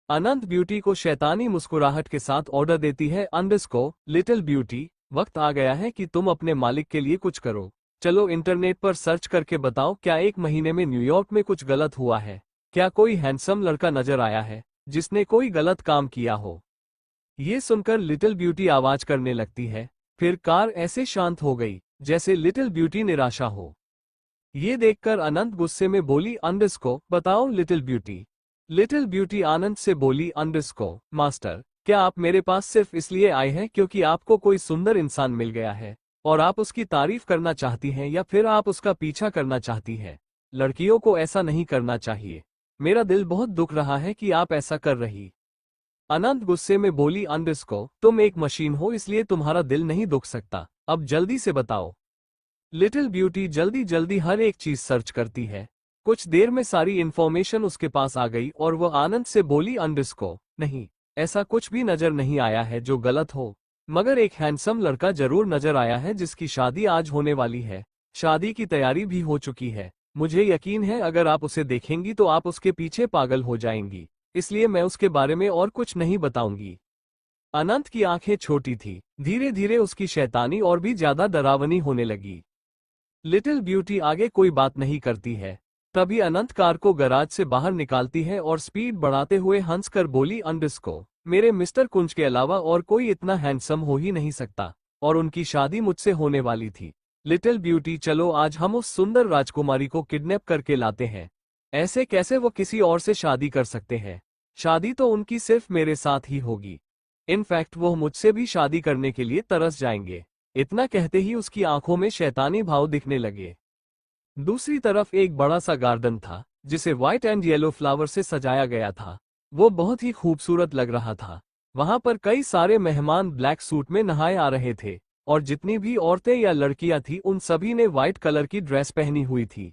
अनंत ब्यूटी को शैतानी मुस्कुराहट के साथ ऑर्डर देती है, अंडरस्को, लिटिल ब्यूटी, वक्त आ गया है कि तुम अपने मालिक के लिए कुछ करो। चलो इंटरनेट पर सर्च करके बताओ क्या 1 महीने में न्यूयॉर्क में कुछ गलत हुआ है। क्या कोई हैंडसम लड़का नजर आया है जिसने कोई गलत काम किया हो? ये सुनकर लिटिल ब्यूटी आवाज करने लगती है। फिर कार ऐसे शांत हो गई जैसे लिटिल ब्यूटी निराशा हो। ये देखकर अनंत गुस्से में बोली, अंडरस्को, बताओ लिटिल ब्यूटी। लिटिल ब्यूटी आनंद से बोली, अंडरस्को, मास्टर, क्या आप मेरे पास सिर्फ इसलिए आए हैं क्योंकि आपको कोई सुंदर इंसान मिल गया है और आप उसकी तारीफ करना चाहती हैं, या फिर आप उसका पीछा करना चाहती हैं? लड़कियों को ऐसा नहीं करना चाहिए। मेरा दिल बहुत दुख रहा है कि आप ऐसा कर रही। अनंत गुस्से में बोली, अंडरस्को, तुम एक मशीन हो इसलिए तुम्हारा दिल नहीं दुख सकता। अब जल्दी से बताओ। लिटिल ब्यूटी जल्दी जल्दी हर एक चीज सर्च करती है। कुछ देर में सारी इन्फॉर्मेशन उसके पास आ गई और वह आनंद से बोली, अंडरस्को नहीं, ऐसा कुछ भी नजर नहीं आया है जो गलत हो, मगर एक हैंडसम लड़का जरूर नजर आया है जिसकी शादी आज होने वाली है। शादी की तैयारी भी हो चुकी है। मुझे यकीन है अगर आप उसे देखेंगी तो आप उसके पीछे पागल हो जाएंगी, इसलिए मैं उसके बारे में और कुछ नहीं बताऊंगी। अनंत की आंखें छोटी थी। धीरे धीरे उसकी शैतानी और भी ज्यादा डरावनी होने लगी। लिटिल ब्यूटी आगे कोई बात नहीं करती है। तभी अनंत कार को गराज से बाहर निकालती है और स्पीड बढ़ाते हुए हंसकर बोली, अंडरस्को मेरे मिस्टर कुंज के अलावा और कोई इतना हैंडसम हो ही नहीं सकता, और उनकी शादी मुझसे होने वाली थी। लिटिल ब्यूटी, चलो आज हम उस सुंदर राजकुमारी को किडनैप करके लाते हैं। ऐसे कैसे वो किसी और से शादी कर सकते हैं? शादी तो उनकी सिर्फ मेरे साथ ही होगी। इनफैक्ट वो मुझसे भी शादी करने के लिए तरस जाएंगे। इतना कहते ही उसकी आंखों में शैतानी भाव दिखने लगे। दूसरी तरफ एक बड़ा सा गार्डन था जिसे व्हाइट एंड येलो फ्लावर से सजाया गया था। वो बहुत ही खूबसूरत लग रहा था। वहां पर कई सारे मेहमान ब्लैक सूट में नहाए आ रहे थे, और जितनी भी औरतें या लड़कियां थी उन सभी ने व्हाइट कलर की ड्रेस पहनी हुई थी।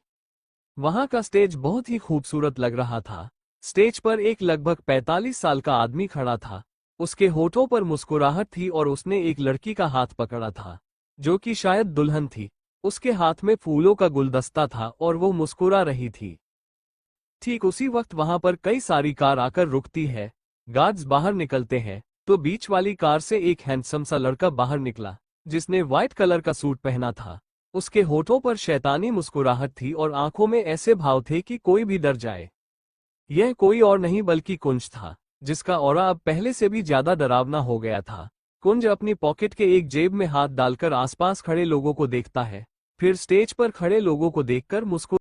वहां का स्टेज बहुत ही खूबसूरत लग रहा था। स्टेज पर एक लगभग 45 साल का आदमी खड़ा था। उसके होठों पर मुस्कुराहट थी और उसने एक लड़की का हाथ पकड़ा था, जो कि शायद दुल्हन थी। उसके हाथ में फूलों का गुलदस्ता था और वो मुस्कुरा रही थी। ठीक उसी वक्त वहां पर कई सारी कार आकर रुकती है। गार्ड्स बाहर निकलते हैं तो बीच वाली कार से एक हैंडसम सा लड़का बाहर निकला, जिसने व्हाइट कलर का सूट पहना था। उसके होठों पर शैतानी मुस्कुराहट थी और आंखों में ऐसे भाव थे कि कोई भी डर जाए। यह कोई और नहीं बल्कि कुंज था, जिसका ऑरा अब पहले से भी ज्यादा डरावना हो गया था। कुंज अपनी पॉकेट के एक जेब में हाथ डालकर आसपास खड़े लोगों को देखता है, फिर स्टेज पर खड़े लोगों को देखकर मुस्कुरा